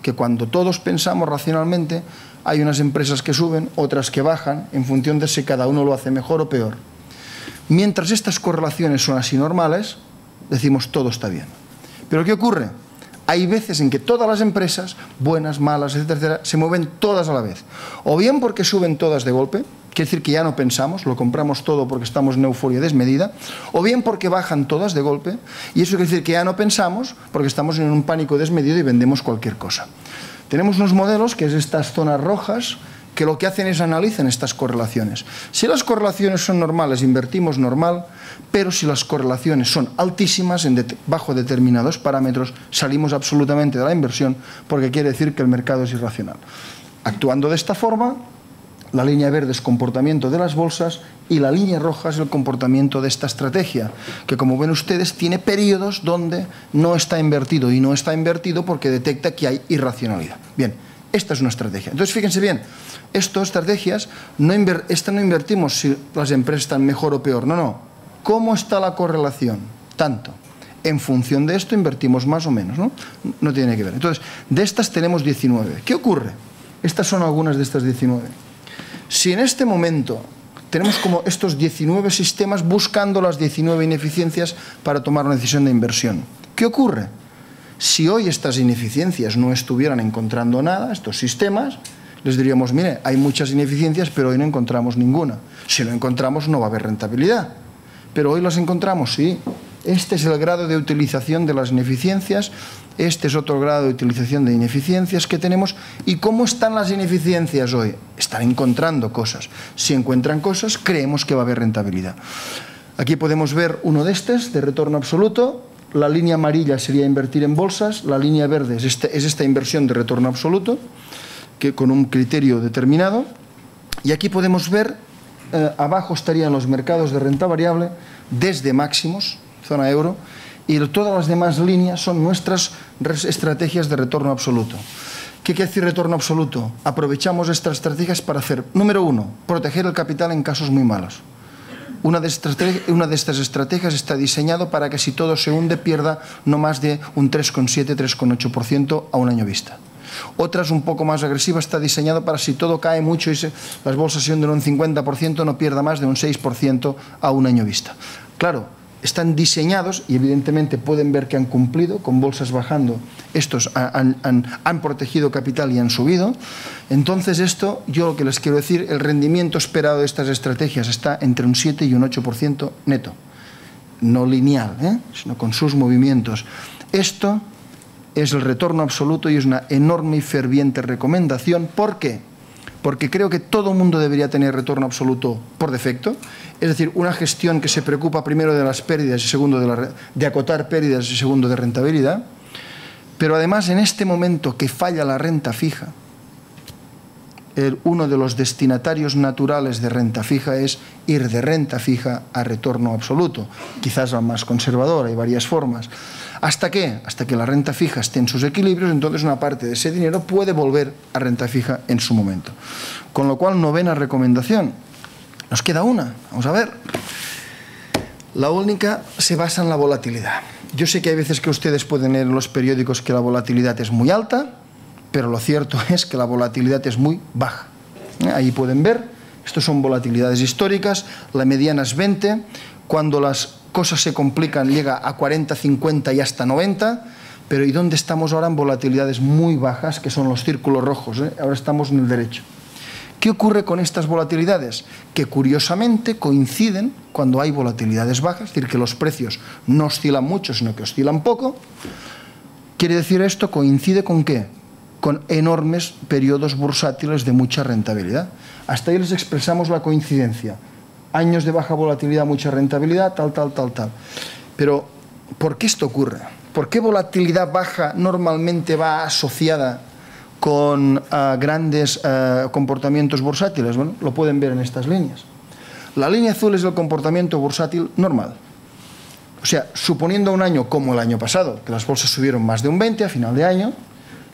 Que cuando todos pensamos racionalmente, hay unas empresas que suben, otras que bajan, en función de si cada uno lo hace mejor o peor. Mientras estas correlaciones son así normales, decimos todo está bien. ¿Pero qué ocurre? Hay veces en que todas las empresas, buenas, malas, etcétera, se mueven todas a la vez. O bien porque suben todas de golpe, quiere decir que ya no pensamos, lo compramos todo porque estamos en euforia desmedida, o bien porque bajan todas de golpe, y eso quiere decir que ya no pensamos porque estamos en un pánico desmedido y vendemos cualquier cosa. Tenemos unos modelos, que es estas zonas rojas, que lo que hacen es analizan estas correlaciones. Si las correlaciones son normales, invertimos normal, pero si las correlaciones son altísimas, bajo determinados parámetros, salimos absolutamente de la inversión, porque quiere decir que el mercado es irracional. Actuando de esta forma, la línea verde es comportamiento de las bolsas y la línea roja es el comportamiento de esta estrategia, que como ven ustedes tiene periodos donde no está invertido y no está invertido porque detecta que hay irracionalidad. Bien, esta es una estrategia. Entonces, fíjense bien, estas estrategias, no invertimos si las empresas están mejor o peor, no. ¿Cómo está la correlación? Tanto. En función de esto invertimos más o menos, ¿no? No tiene que ver. Entonces, de estas tenemos 19. ¿Qué ocurre? Estas son algunas de estas 19. Si en este momento tenemos como estos 19 sistemas buscando las 19 ineficiencias para tomar una decisión de inversión, ¿qué ocurre? Si hoy estas ineficiencias no estuvieran encontrando nada, estos sistemas, les diríamos, mire, hay muchas ineficiencias, pero hoy no encontramos ninguna. Si no encontramos, no va a haber rentabilidad. Pero hoy las encontramos, sí. Este es el grado de utilización de las ineficiencias, este es otro grado de utilización de ineficiencias que tenemos. ¿Y cómo están las ineficiencias hoy? Están encontrando cosas. Si encuentran cosas, creemos que va a haber rentabilidad. Aquí podemos ver uno de estos, de retorno absoluto. La línea amarilla sería invertir en bolsas, la línea verde es esta inversión de retorno absoluto, que con un criterio determinado. Y aquí podemos ver, abajo estarían los mercados de renta variable desde máximos, zona euro, y todas las demás líneas son nuestras estrategias de retorno absoluto. ¿Qué quiere decir retorno absoluto? Aprovechamos estas estrategias para hacer, número uno, proteger el capital en casos muy malos. Una de estas estrategias está diseñado para que si todo se hunde pierda no más de un 3,7-3,8% a un año vista. Otra es un poco más agresiva, está diseñado para si todo cae mucho y las bolsas se hunden un 50%, no pierda más de un 6% a un año vista. Claro, están diseñados y evidentemente pueden ver que han cumplido, con bolsas bajando, estos han protegido capital y han subido. Entonces esto, yo lo que les quiero decir, el rendimiento esperado de estas estrategias está entre un 7 y un 8% neto. No lineal, sino con sus movimientos. Esto es el retorno absoluto y es una enorme y ferviente recomendación. ¿Por qué? Porque creo que todo el mundo debería tener retorno absoluto por defecto, es decir, una gestión que se preocupa primero de las pérdidas y segundo de acotar pérdidas y segundo de rentabilidad, pero además en este momento que falla la renta fija, uno de los destinatarios naturales de renta fija es ir de renta fija a retorno absoluto, quizás la más conservadora, hay varias formas. ¿Hasta qué? Hasta que la renta fija esté en sus equilibrios, entonces una parte de ese dinero puede volver a renta fija en su momento. Con lo cual, novena recomendación. Nos queda una, vamos a ver. La única se basa en la volatilidad. Yo sé que hay veces que ustedes pueden leer en los periódicos que la volatilidad es muy alta, pero lo cierto es que la volatilidad es muy baja. Ahí pueden ver, estos son volatilidades históricas, la mediana es 20, cuando las cosas se complican llega a 40, 50 y hasta 90, pero ¿y dónde estamos ahora en volatilidades muy bajas, que son los círculos rojos? Ahora estamos en el derecho. ¿Qué ocurre con estas volatilidades? Que curiosamente coinciden cuando hay volatilidades bajas, es decir, que los precios no oscilan mucho, sino que oscilan poco. ¿Quiere decir esto? ¿Coincide con qué? Con enormes periodos bursátiles de mucha rentabilidad. Hasta ahí les expresamos la coincidencia. Años de baja volatilidad, mucha rentabilidad, tal. Pero, ¿por qué esto ocurre? ¿Por qué volatilidad baja normalmente va asociada con grandes comportamientos bursátiles? Bueno, lo pueden ver en estas líneas. La línea azul es el comportamiento bursátil normal. O sea, suponiendo un año como el año pasado, que las bolsas subieron más de un 20 a final de año,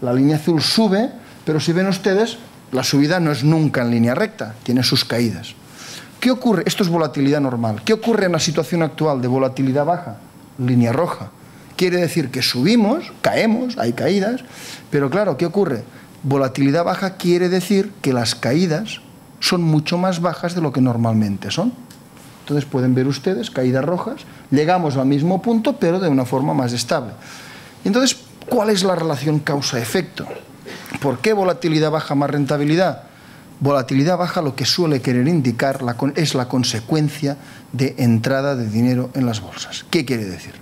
la línea azul sube, pero si ven ustedes, la subida no es nunca en línea recta, tiene sus caídas. ¿Qué ocurre? Esto es volatilidad normal. ¿Qué ocurre en la situación actual de volatilidad baja? Línea roja. Quiere decir que subimos, caemos, hay caídas, pero claro, ¿qué ocurre? Volatilidad baja quiere decir que las caídas son mucho más bajas de lo que normalmente son. Entonces pueden ver ustedes caídas rojas, llegamos al mismo punto, pero de una forma más estable. Entonces, ¿cuál es la relación causa-efecto? ¿Por qué volatilidad baja más rentabilidad? Volatilidad baja lo que suele querer indicar es la consecuencia de entrada de dinero en las bolsas. ¿Qué quiere decir?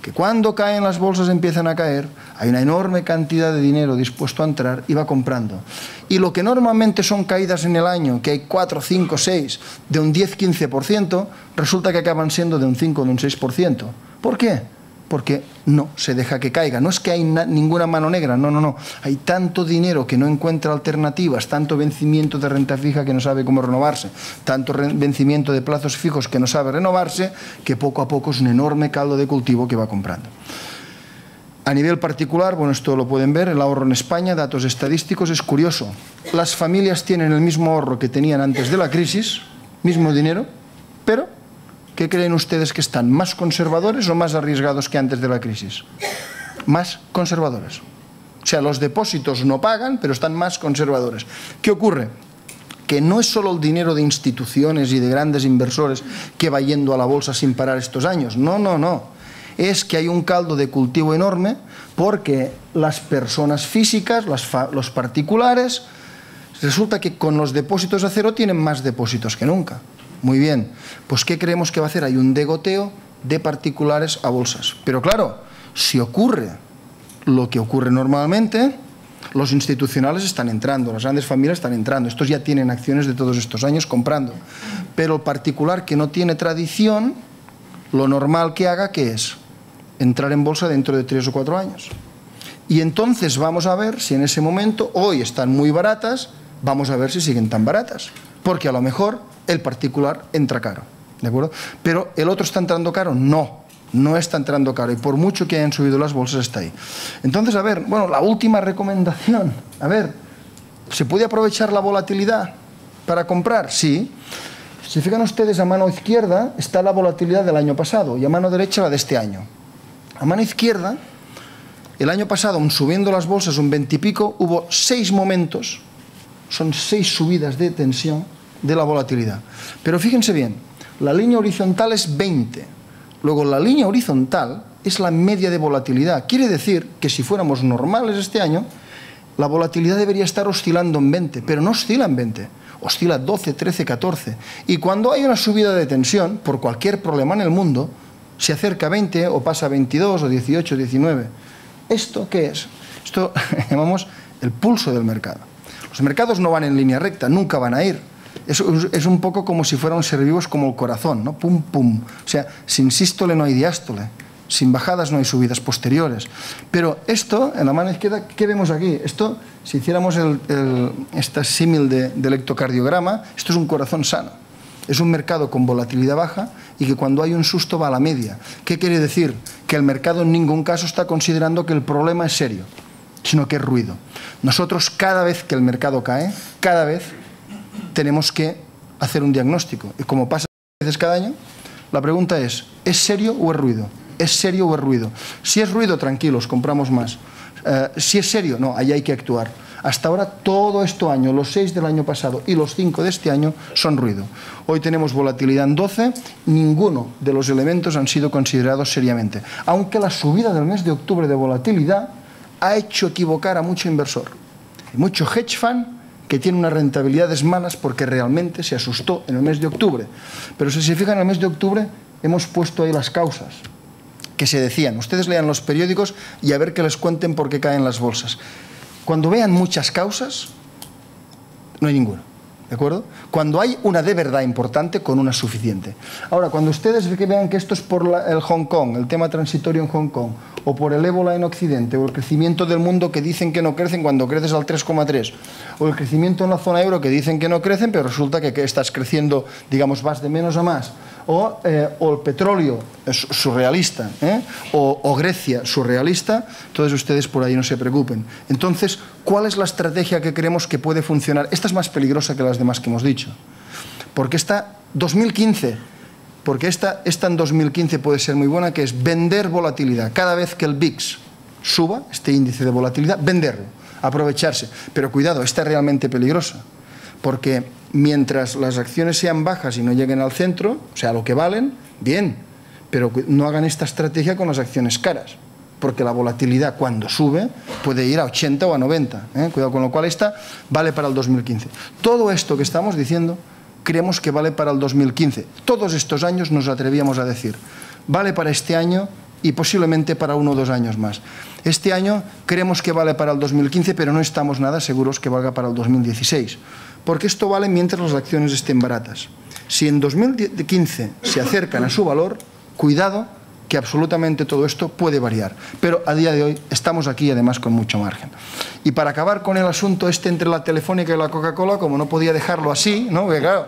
Que cuando caen las bolsas empiezan a caer, hay una enorme cantidad de dinero dispuesto a entrar y va comprando. Y lo que normalmente son caídas en el año, que hay 4, 5, 6, de un 10-15%, resulta que acaban siendo de un 5 o de un 6%. ¿Por qué? Porque no se deja que caiga. No es que hay ninguna mano negra, no. Hay tanto dinero que no encuentra alternativas, tanto vencimiento de renta fija que no sabe cómo renovarse, tanto vencimiento de plazos fijos que no sabe renovarse, que poco a poco es un enorme caldo de cultivo que va comprando. A nivel particular, bueno, esto lo pueden ver, el ahorro en España, datos estadísticos, es curioso. Las familias tienen el mismo ahorro que tenían antes de la crisis, mismo dinero, pero ¿qué creen ustedes que están? ¿Más conservadores o más arriesgados que antes de la crisis? Más conservadores. O sea, los depósitos no pagan, pero están más conservadores. ¿Qué ocurre? Que no es solo el dinero de instituciones y de grandes inversores que va yendo a la bolsa sin parar estos años. No. Es que hay un caldo de cultivo enorme porque las personas físicas, los particulares, resulta que con los depósitos a cero tienen más depósitos que nunca. Muy bien, pues ¿qué creemos que va a hacer? Hay un degoteo de particulares a bolsas. Pero claro, si ocurre lo que ocurre normalmente, los institucionales están entrando, las grandes familias están entrando. Estos ya tienen acciones de todos estos años comprando. Pero el particular que no tiene tradición, lo normal que haga, ¿qué es? Entrar en bolsa dentro de 3 o 4 años. Y entonces vamos a ver si en ese momento, hoy están muy baratas, vamos a ver si siguen tan baratas. Porque a lo mejor el particular entra caro, ¿de acuerdo? Pero ¿el otro está entrando caro? No. No está entrando caro y por mucho que hayan subido las bolsas está ahí. Entonces, a ver, bueno, la última recomendación. A ver, ¿se puede aprovechar la volatilidad para comprar? Sí. Si fijan ustedes, a mano izquierda está la volatilidad del año pasado y a mano derecha la de este año. A mano izquierda, el año pasado, subiendo las bolsas un 20 y pico, hubo 6 momentos, son 6 subidas de tensión de la volatilidad. Pero fíjense bien, la línea horizontal es 20. Luego, la línea horizontal es la media de volatilidad. Quiere decir que si fuéramos normales este año, la volatilidad debería estar oscilando en 20, pero no oscila en 20, oscila 12, 13, 14. Y cuando hay una subida de tensión, por cualquier problema en el mundo, se acerca a 20 o pasa a 22 o 18, 19. ¿Esto qué es? Esto llamamos el pulso del mercado. Los mercados no van en línea recta, nunca van a ir. Es un poco como si fueran ser vivos como el corazón, ¿no? Pum, pum. O sea, sin sístole no hay diástole, sin bajadas no hay subidas posteriores. Pero esto, en la mano izquierda, ¿qué vemos aquí? Esto, si hiciéramos este símil de electrocardiograma, esto es un corazón sano. Es un mercado con volatilidad baja y que cuando hay un susto va a la media. ¿Qué quiere decir? Que el mercado en ningún caso está considerando que el problema es serio, sino que es ruido. Nosotros, cada vez que el mercado cae, cada vez tenemos que hacer un diagnóstico. Y como pasa veces cada año, la pregunta es serio o es ruido? ¿Es serio o es ruido? Si es ruido, tranquilos, compramos más. Si es serio, no, ahí hay que actuar. Hasta ahora, todo este año, los 6 del año pasado y los 5 de este año son ruido. Hoy tenemos volatilidad en 12, ninguno de los elementos han sido considerados seriamente. Aunque la subida del mes de octubre de volatilidad ha hecho equivocar a mucho inversor. Hay mucho hedge fund que tiene unas rentabilidades malas porque realmente se asustó en el mes de octubre. Pero si se fijan, en el mes de octubre hemos puesto ahí las causas que se decían. Ustedes lean los periódicos y a ver que les cuenten por qué caen las bolsas. Cuando vean muchas causas, no hay ninguna, ¿de acuerdo? Cuando hay una de verdad importante, con una suficiente. Ahora, cuando ustedes vean que esto es por el Hong Kong, el tema transitorio en Hong Kong, o por el ébola en Occidente, o el crecimiento del mundo que dicen que no crecen cuando creces al 3,3, o el crecimiento en la zona euro que dicen que no crecen, pero resulta que estás creciendo, digamos, vas de menos a más, o el petróleo surrealista, o Grecia surrealista, entonces ustedes por ahí no se preocupen. Entonces, ¿cuál es la estrategia que creemos que puede funcionar? Esta es más peligrosa que las demás que hemos dicho, porque esta 2015, porque esta en 2015 puede ser muy buena, que es vender volatilidad. Cada vez que el VIX suba, este índice de volatilidad, venderlo, aprovecharse. Pero cuidado, esta es realmente peligrosa, porque mientras las acciones sean bajas y no lleguen al centro, o sea, lo que valen, bien, pero no hagan esta estrategia con las acciones caras, porque la volatilidad cuando sube puede ir a 80 o a 90. Cuidado, con lo cual esta vale para el 2015. Todo esto que estamos diciendo creemos que vale para el 2015. Todos estos años nos atrevíamos a decir, vale para este año y posiblemente para 1 o 2 años más. Este año creemos que vale para el 2015, pero no estamos nada seguros que valga para el 2016, porque esto vale mientras las acciones estén baratas. Si en 2015 se acercan a su valor, cuidado, que absolutamente todo esto puede variar. Pero a día de hoy estamos aquí, además, con mucho margen. Y para acabar con el asunto entre la Telefónica y la Coca-Cola, como no podía dejarlo así, ¿no? Porque claro,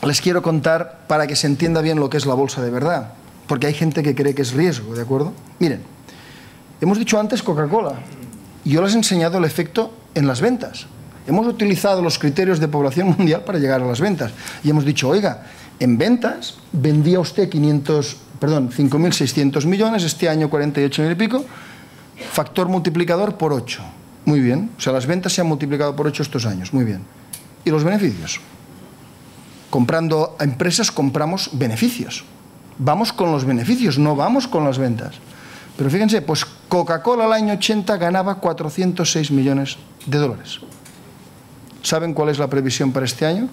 les quiero contar para que se entienda bien lo que es la bolsa de verdad. Porque hay gente que cree que es riesgo, ¿de acuerdo? Miren, hemos dicho antes Coca-Cola. Y yo les he enseñado el efecto en las ventas. Hemos utilizado los criterios de población mundial para llegar a las ventas. Y hemos dicho, oiga, en ventas vendía usted 5.600 millones, este año 48.000 y pico, factor multiplicador por 8. Muy bien, o sea, las ventas se han multiplicado por 8 estos años, muy bien. ¿Y los beneficios? Comprando a empresas compramos beneficios. Vamos con los beneficios, no vamos con las ventas. Pero fíjense, pues Coca-Cola al año 80 ganaba 406 millones de dólares. ¿Saben cuál es la previsión para este año?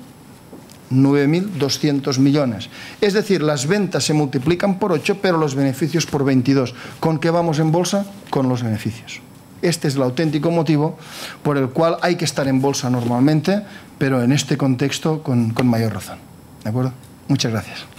9.200 millones. Es decir, las ventas se multiplican por 8, pero los beneficios por 22. ¿Con qué vamos en bolsa? Con los beneficios. Este es el auténtico motivo por el cual hay que estar en bolsa normalmente, pero en este contexto con mayor razón. ¿De acuerdo? Muchas gracias.